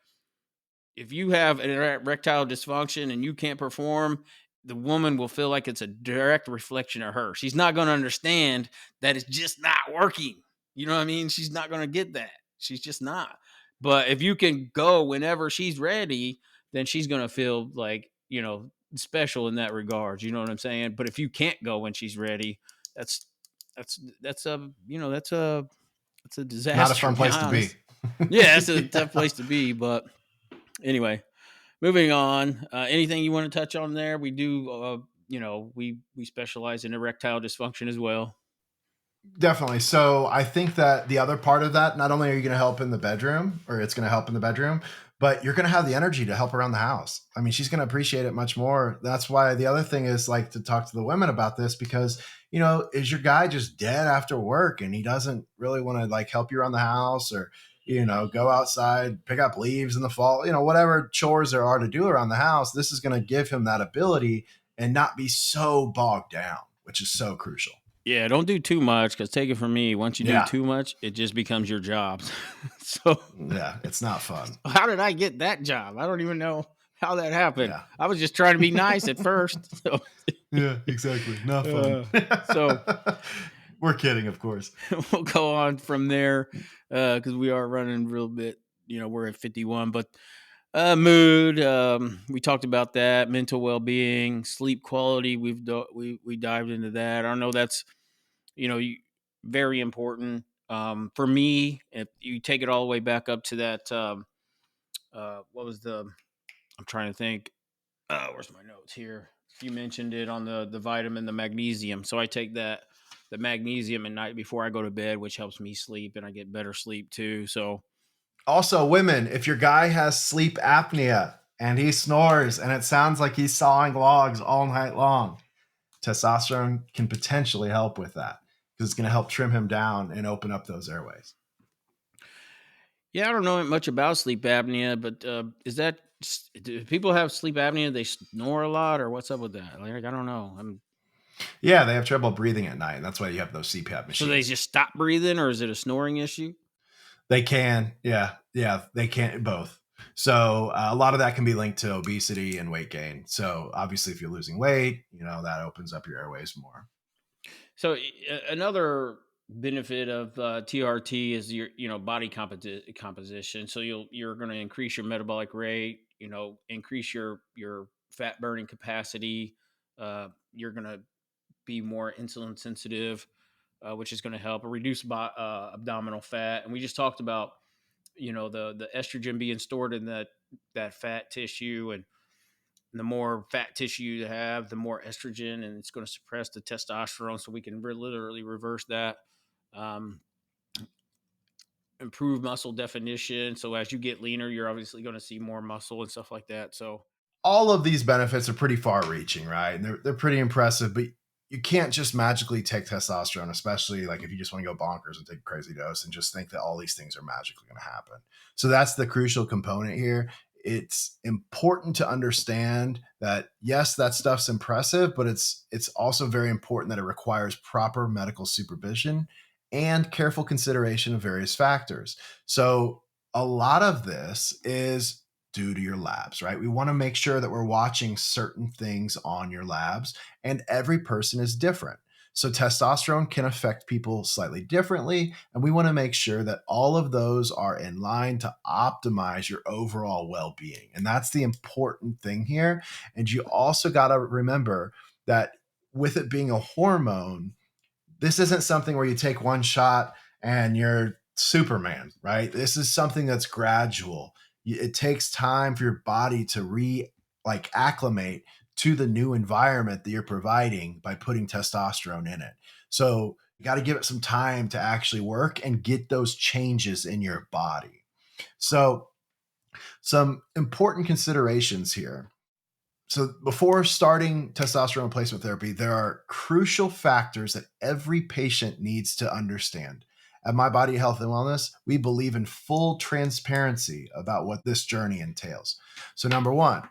if you have an erectile dysfunction and you can't perform, the woman will feel like it's a direct reflection of her. She's not going to understand that it's just not working. You know what I mean? She's not going to get that. She's just not. But if you can go whenever she's ready, then she's going to feel like, special in that regard. You know what I'm saying? But if you can't go when she's ready, that's that's a that's a disaster. Not a fun place to be. Yeah, that's a tough place to be. But anyway, moving on. Anything you want to touch on there? We do, we specialize in erectile dysfunction as well. Definitely. So I think that the other part of that, not only are you going to help in the bedroom, or it's going to help in the bedroom, but you're going to have the energy to help around the house. I mean, she's going to appreciate it much more. That's why the other thing is, like, to talk to the women about this, because, is your guy just dead after work and he doesn't really want to, like, help you around the house, or, go outside, pick up leaves in the fall, whatever chores there are to do around the house. This is going to give him that ability and not be so bogged down, which is so crucial. Yeah, don't do too much, because take it from me, once you do too much, it just becomes your job. So yeah, it's not fun. How did I get that job? I don't even know how that happened. Yeah. I was just trying to be nice at first. So. Yeah, exactly. Not fun. So we're kidding, of course. We'll go on from there, because we are running a real bit. We're at 51, but mood. We talked about that. Mental well-being, sleep quality. We dived into that. I know that's very important. For me, if you take it all the way back up to that, what was I'm trying to think. Where's my notes here? You mentioned it on the vitamin, the magnesium. So I take the magnesium at night before I go to bed, which helps me sleep, and I get better sleep too. So also, women, if your guy has sleep apnea and he snores and it sounds like he's sawing logs all night long, testosterone can potentially help with that, because it's going to help trim him down and open up those airways. Yeah, I don't know much about sleep apnea, but is that Do people have sleep apnea? They snore a lot, or what's up with that? Like, I don't know. Yeah, they have trouble breathing at night. And that's why you have those CPAP So they machines. just stop breathing, or is it a snoring issue? They can, yeah, they can both. So a lot of that can be linked to obesity and weight gain. So obviously, if you're losing weight, that opens up your airways more. So another benefit of TRT is your body composition. So you're going to increase your metabolic rate. Increase your fat burning capacity. You're going to be more insulin sensitive, which is going to help reduce abdominal fat. And we just talked about the estrogen being stored in that fat tissue, and the more fat tissue you have, the more estrogen, and it's going to suppress the testosterone. So we can literally reverse that. Um, Improve muscle definition. So as you get leaner, you're obviously going to see more muscle and stuff like that. So All of these benefits are pretty far reaching, right? And they're pretty impressive, but you can't just magically take testosterone, especially like if you just want to go bonkers and take a crazy dose and just think that all these things are magically going to happen. So that's the crucial component here. It's important to understand that yes, that stuff's impressive, but it's also very important that it requires proper medical supervision and careful consideration of various factors. So a lot of this is due to your labs, right? We want to make sure that we're watching certain things on your labs, and every person is different. So testosterone can affect people slightly differently, and we want to make sure that all of those are in line to optimize your overall well-being. And that's the important thing here. And you also got to remember that with it being a hormone, this isn't something where you take one shot and you're Superman, right? This is something that's gradual. It takes time for your body to acclimate to the new environment that you're providing by putting testosterone in it. So you got to give it some time to actually work and get those changes in your body. So some important considerations here. So before starting testosterone replacement therapy, there are crucial factors that every patient needs to understand. At My Body Health and Wellness, we believe in full transparency about what this journey entails. So number one,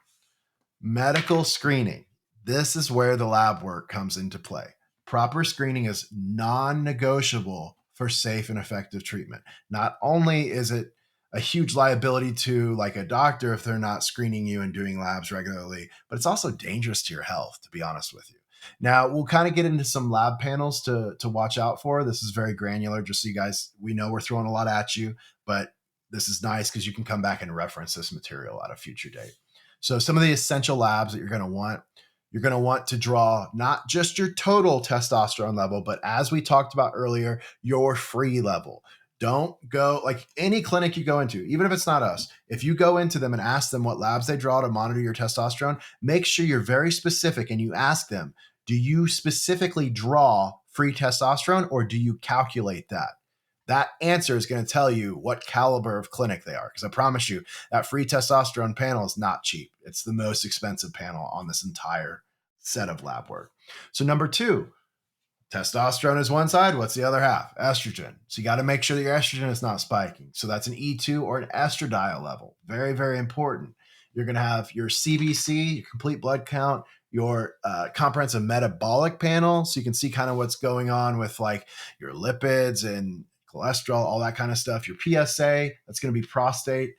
medical screening. This is where the lab work comes into play. Proper screening is non-negotiable for safe and effective treatment. Not only is it a huge liability to like a doctor if they're not screening you and doing labs regularly, but it's also dangerous to your health, to be honest with you. Now, we'll kind of get into some lab panels to watch out for. This is very granular, just so you guys, we know we're throwing a lot at you, but this is nice because you can come back and reference this material at a future date. So some of the essential labs that you're going to want to draw not just your total testosterone level, but as we talked about earlier, your free level. Don't go like any clinic you go into, even if it's not us. If you go into them and ask them what labs they draw to monitor your testosterone, make sure you're very specific and you ask them, do you specifically draw free testosterone or do you calculate that? That answer is going to tell you what caliber of clinic they are. Because I promise you, that free testosterone panel is not cheap. It's the most expensive panel on this entire set of lab work. So number two, testosterone is one side. What's the other half? Estrogen. So you got to make sure that your estrogen is not spiking. So that's an E2 or an estradiol level. Very, very important. You're going to have your CBC, your complete blood count, your comprehensive metabolic panel. So you can see kind of what's going on with like your lipids and cholesterol, all that kind of stuff. Your PSA, that's going to be prostate.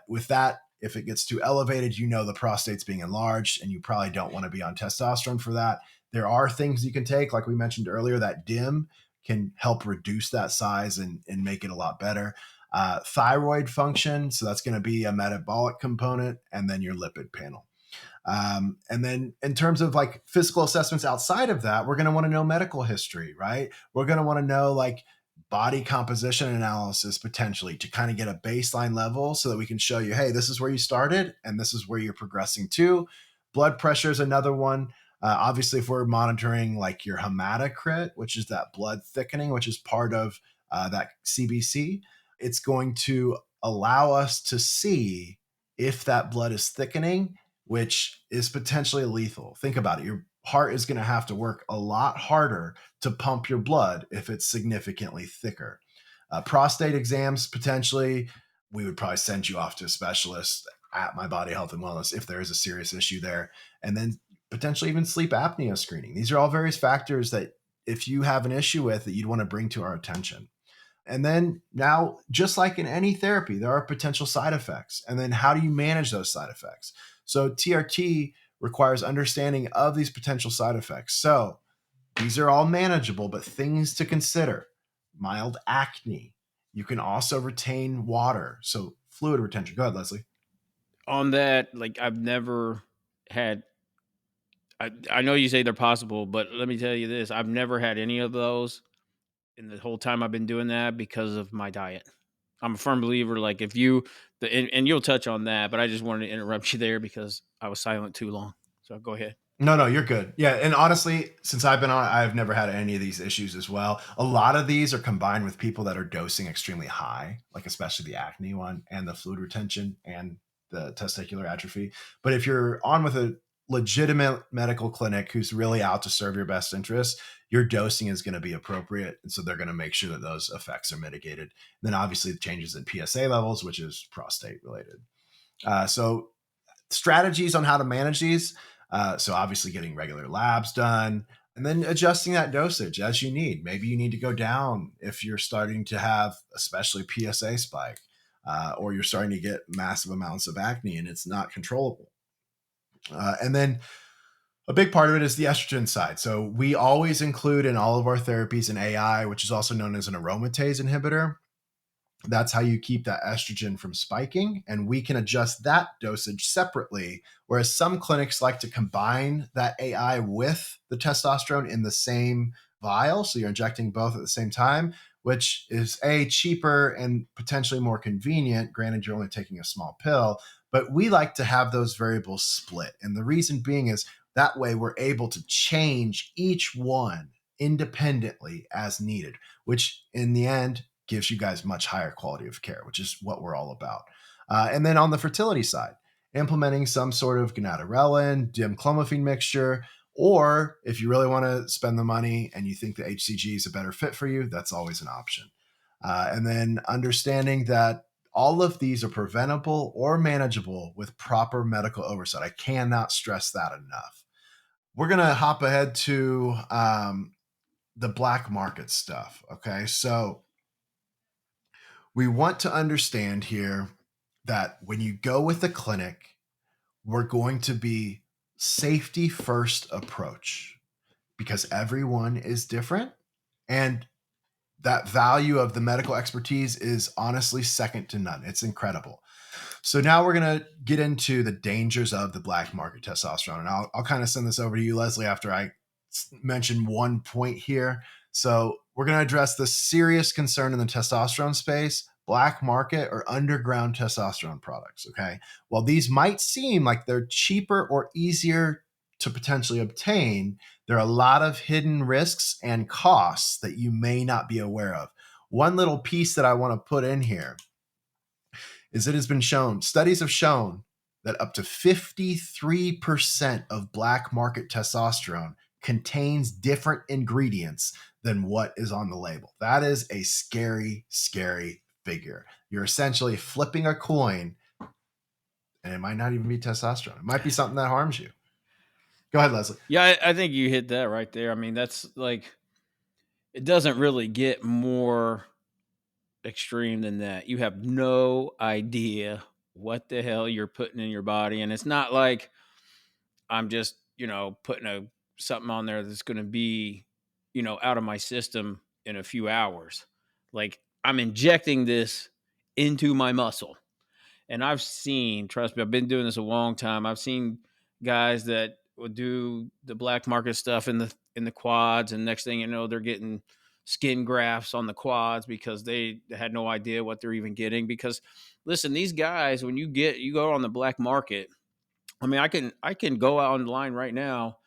With that, if it gets too elevated, the prostate's being enlarged and you probably don't want to be on testosterone for that. There are things you can take, like we mentioned earlier, that DIM can help reduce that size and make it a lot better. Thyroid function, so that's going to be a metabolic component, and then your lipid panel. And then in terms of like physical assessments outside of that, we're going to want to know medical history, right? We're going to want to know like body composition analysis potentially to kind of get a baseline level so that we can show you, hey, this is where you started and this is where you're progressing to. Blood pressure is another one. Obviously, if we're monitoring like your hematocrit, which is that blood thickening, which is part of that CBC, it's going to allow us to see if that blood is thickening, which is potentially lethal. Think about it. Your heart is going to have to work a lot harder to pump your blood if it's significantly thicker. Prostate exams, potentially, we would probably send you off to a specialist. at my body health and wellness if there is a serious issue there. And then potentially even sleep apnea screening. These are all various factors that if you have an issue with that you'd want to bring to our attention. And then now, just like in any therapy, there are potential side effects. And then how do you manage those side effects? So TRT requires understanding of these potential side effects. So these are all manageable, but things to consider: mild acne. You can also retain water. So fluid retention. Go ahead, Leslie. On that, like I've never had. I know you say they're possible, but let me tell you this: I've never had any of those in the whole time I've been doing that because of my diet. I'm a firm believer. Like if you, and you'll touch on that, but I just wanted to interrupt you there because I was silent too long. So go ahead. No, no, you're good. Yeah. And honestly, since I've been on, I've never had any of these issues as well. A lot of these are combined with people that are dosing extremely high, like especially the acne one and the fluid retention and the testicular atrophy. But if you're on with a legitimate medical clinic who's really out to serve your best interests, your dosing is going to be appropriate. And so they're going to make sure that those effects are mitigated. And then obviously the changes in PSA levels, which is prostate related. So strategies on how to manage these. So obviously getting regular labs done and then adjusting that dosage as you need. Maybe you need to go down if you're starting to have especially PSA spike, or you're starting to get massive amounts of acne and it's not controllable. And then a big part of it is the estrogen side. So we always include in all of our therapies an AI, which is also known as an aromatase inhibitor. That's how you keep that estrogen from spiking. And we can adjust that dosage separately. Whereas some clinics like to combine that AI with the testosterone in the same vial. So you're injecting both at the same time, which is cheaper and potentially more convenient. Granted, you're only taking a small pill, but we like to have those variables split. And the reason being is that way we're able to change each one independently as needed, which in the end gives you guys much higher quality of care, which is what we're all about. And then on the fertility side, implementing some sort of gonadorelin, dimclomiphene mixture, or if you really want to spend the money and you think the HCG is a better fit for you, that's always an option. And then understanding that all of these are preventable or manageable with proper medical oversight. I cannot stress that enough. We're going to hop ahead to the black market stuff. Okay. So we want to understand here that when you go with the clinic, we're going to be safety first approach because everyone is different. And that value of the medical expertise is honestly second to none. It's incredible. So now we're going to get into the dangers of the black market testosterone. And I'll kind of send this over to you, Leslie, after I mention one point here. So we're going to address the serious concern in the testosterone space: black market or underground testosterone products. Okay. While these might seem like they're cheaper or easier to potentially obtain, there are a lot of hidden risks and costs that you may not be aware of. One little piece that I want to put in here is it has been shown, studies have shown that up to 53% of black market testosterone contains different ingredients than what is on the label. That is a scary, scary figure. You're essentially flipping a coin, and it might not even be testosterone. It might be something that harms you. Go ahead, Leslie. Yeah, I think you hit that right there. I mean, that's like, it doesn't really get more extreme than that. You have no idea what the hell you're putting in your body. And it's not like I'm just, putting something on there that's going to be, out of my system in a few hours. Like I'm injecting this into my muscle. And I've seen, trust me, I've been doing this a long time. I've seen guys that would do the black market stuff in the quads, and next thing you know, they're getting skin grafts on the quads because they had no idea what they're even getting. Because listen, these guys, when you go on the black market, I mean, I can go out online right now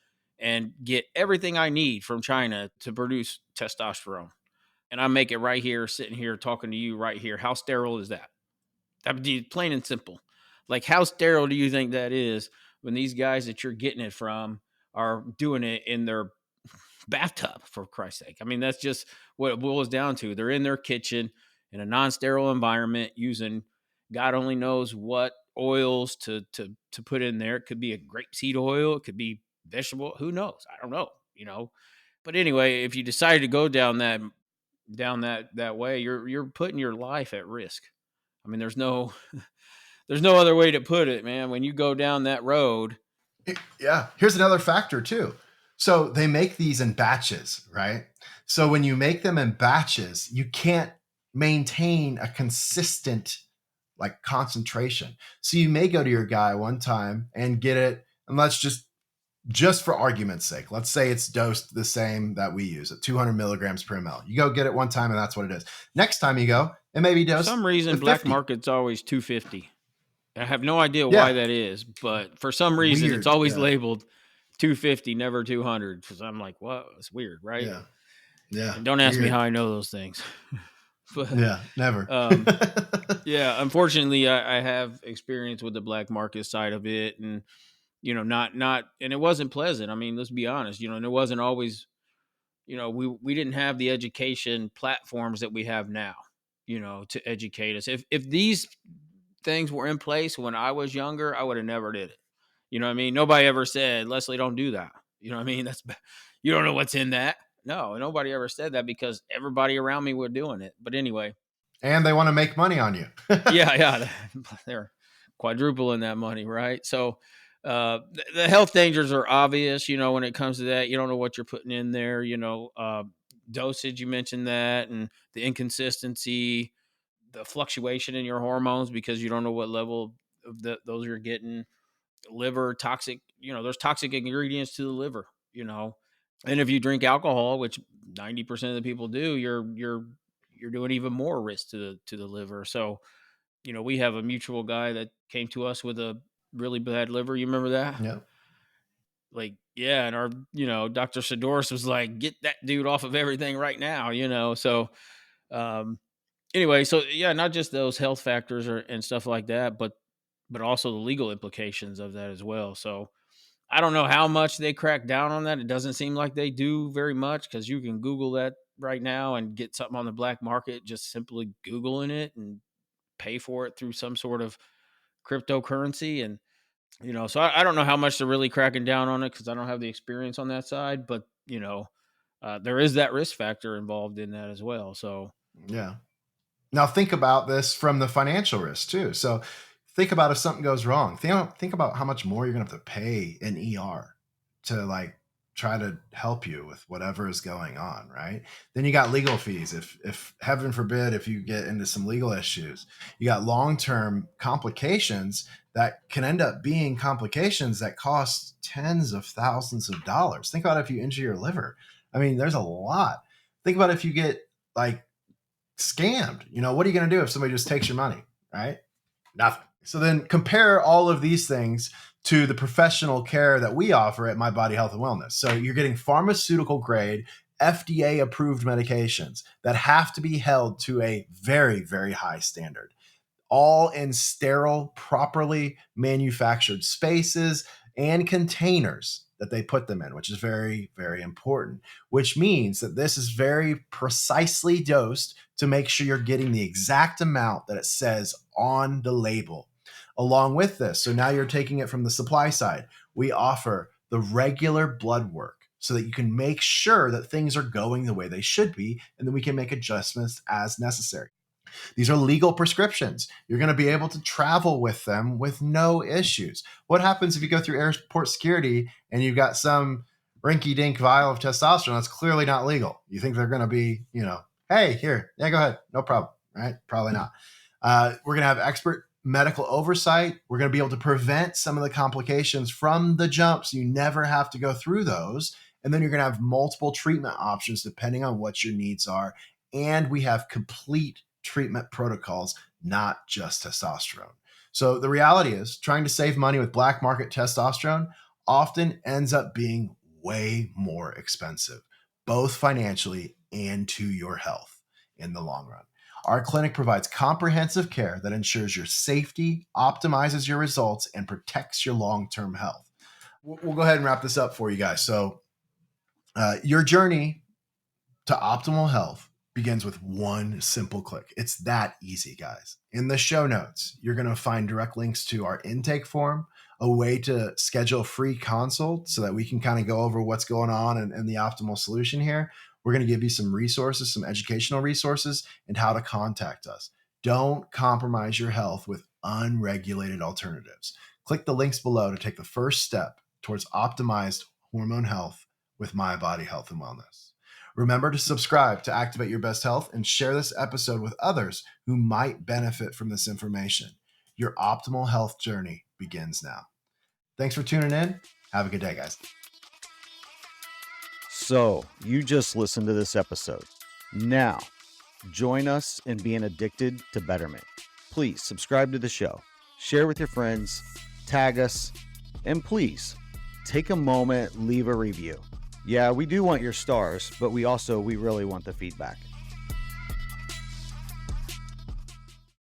and get everything I need from China to produce testosterone. And I make it right here, sitting here talking to you right here. How sterile is that? That'd be plain and simple. Like, how sterile do you think that is when these guys that you're getting it from are doing it in their bathtub, for Christ's sake? I mean, that's just what it boils down to. They're in their kitchen in a non-sterile environment using God only knows what oils to put in there. It could be a grapeseed oil, it could be vegetable, who knows? I don't know, But anyway, if you decide to go down that way, you're putting your life at risk. I mean, there's no there's no other way to put it, man. When you go down that road, Yeah. Here's another factor too. So they make these in batches, right? So when you make them in batches, you can't maintain a consistent like concentration. So you may go to your guy one time and get it, and let's just for argument's sake, let's say it's dosed the same that we use at 200 milligrams per ml. You go get it one time and that's what it is. Next time you go, it may be for dosed some reason, at black 50. market's always 250. I have no idea why Yeah. that is, but for some reason, it's Weird. always Yeah. labeled 250, never 200. Because I'm like, what? It's weird, right? Yeah. Yeah. And don't ask me Weird. how I know those things. But Yeah. Never. yeah, unfortunately, I have experience with the black market side of it, and not, and it wasn't pleasant. I mean, let's be honest. And it wasn't always. We didn't have the education platforms that we have now. To educate us. If these things were in place when I was younger, I would have never did it. You know what I mean? Nobody ever said, Leslie, don't do that. You know what I mean? You don't know what's in that. No, nobody ever said that because everybody around me were doing it. But anyway. And they want to make money on you. Yeah. They're quadrupling that money, right? So the health dangers are obvious, when it comes to that. You don't know what you're putting in there, dosage, you mentioned that, and the inconsistency, the fluctuation in your hormones because you don't know what level of those you're getting. Liver toxic, there's toxic ingredients to the liver, and if you drink alcohol, which 90% of the people do, you're doing even more risk to the liver. So we have a mutual guy that came to us with a really bad liver. You remember that? Yeah. Like, yeah, and our Dr. Sidoris was like, get that dude off of everything right now. So anyway, so yeah, not just those health factors and stuff like that, but also the legal implications of that as well. So I don't know how much they crack down on that. It doesn't seem like they do very much because you can Google that right now and get something on the black market, just simply Googling it and pay for it through some sort of cryptocurrency. And, so I don't know how much they're really cracking down on it because I don't have the experience on that side, but, there is that risk factor involved in that as well. So, Yeah. Now think about this from the financial risk too. So think about if something goes wrong. Think about how much more you're going to have to pay in ER to like try to help you with whatever is going on, right? Then you got legal fees. If heaven forbid, if you get into some legal issues, you got long-term complications that can end up being complications that cost tens of thousands of dollars. Think about if you injure your liver. I mean, there's a lot. Think about if you get like scammed. What are you going to do if somebody just takes your money, right? Nothing. So then compare all of these things to the professional care that we offer at My Body Health and Wellness. So you're getting pharmaceutical grade, FDA approved medications that have to be held to a very, very high standard, all in sterile, properly manufactured spaces and containers that they put them in, which is very, very important, which means that this is very precisely dosed to make sure you're getting the exact amount that it says on the label. Along with this, so now you're taking it from the supply side, we offer the regular blood work so that you can make sure that things are going the way they should be, and then we can make adjustments as necessary. These are legal prescriptions. You're going to be able to travel with them with no issues. What happens if you go through airport security and you've got some rinky-dink vial of testosterone that's clearly not legal? You think they're going to be, hey, here, yeah, go ahead, no problem, right? Probably not. We're going to have expert medical oversight. We're going to be able to prevent some of the complications from the jump, so you never have to go through those. And then you're going to have multiple treatment options depending on what your needs are. And we have complete treatment protocols, not just testosterone. So the reality is trying to save money with black market testosterone often ends up being way more expensive, both financially and to your health in the long run. Our clinic provides comprehensive care that ensures your safety, optimizes your results, and protects your long-term health. We'll go ahead and wrap this up for you guys. So your journey to optimal health begins with one simple click. It's that easy, guys. In the show notes, you're going to find direct links to our intake form, a way to schedule a free consult so that we can kind of go over what's going on and the optimal solution here. We're going to give you some resources, some educational resources, and how to contact us. Don't compromise your health with unregulated alternatives. Click the links below to take the first step towards optimized hormone health with My Body Health and Wellness. Remember to subscribe to Activate Your Best Health and share this episode with others who might benefit from this information. Your optimal health journey begins now. Thanks for tuning in. Have a good day, guys. So, you just listened to this episode. Now, join us in being addicted to betterment. Please subscribe to the show, share with your friends, tag us, and please take a moment, leave a review. Yeah, we do want your stars, but we really want the feedback.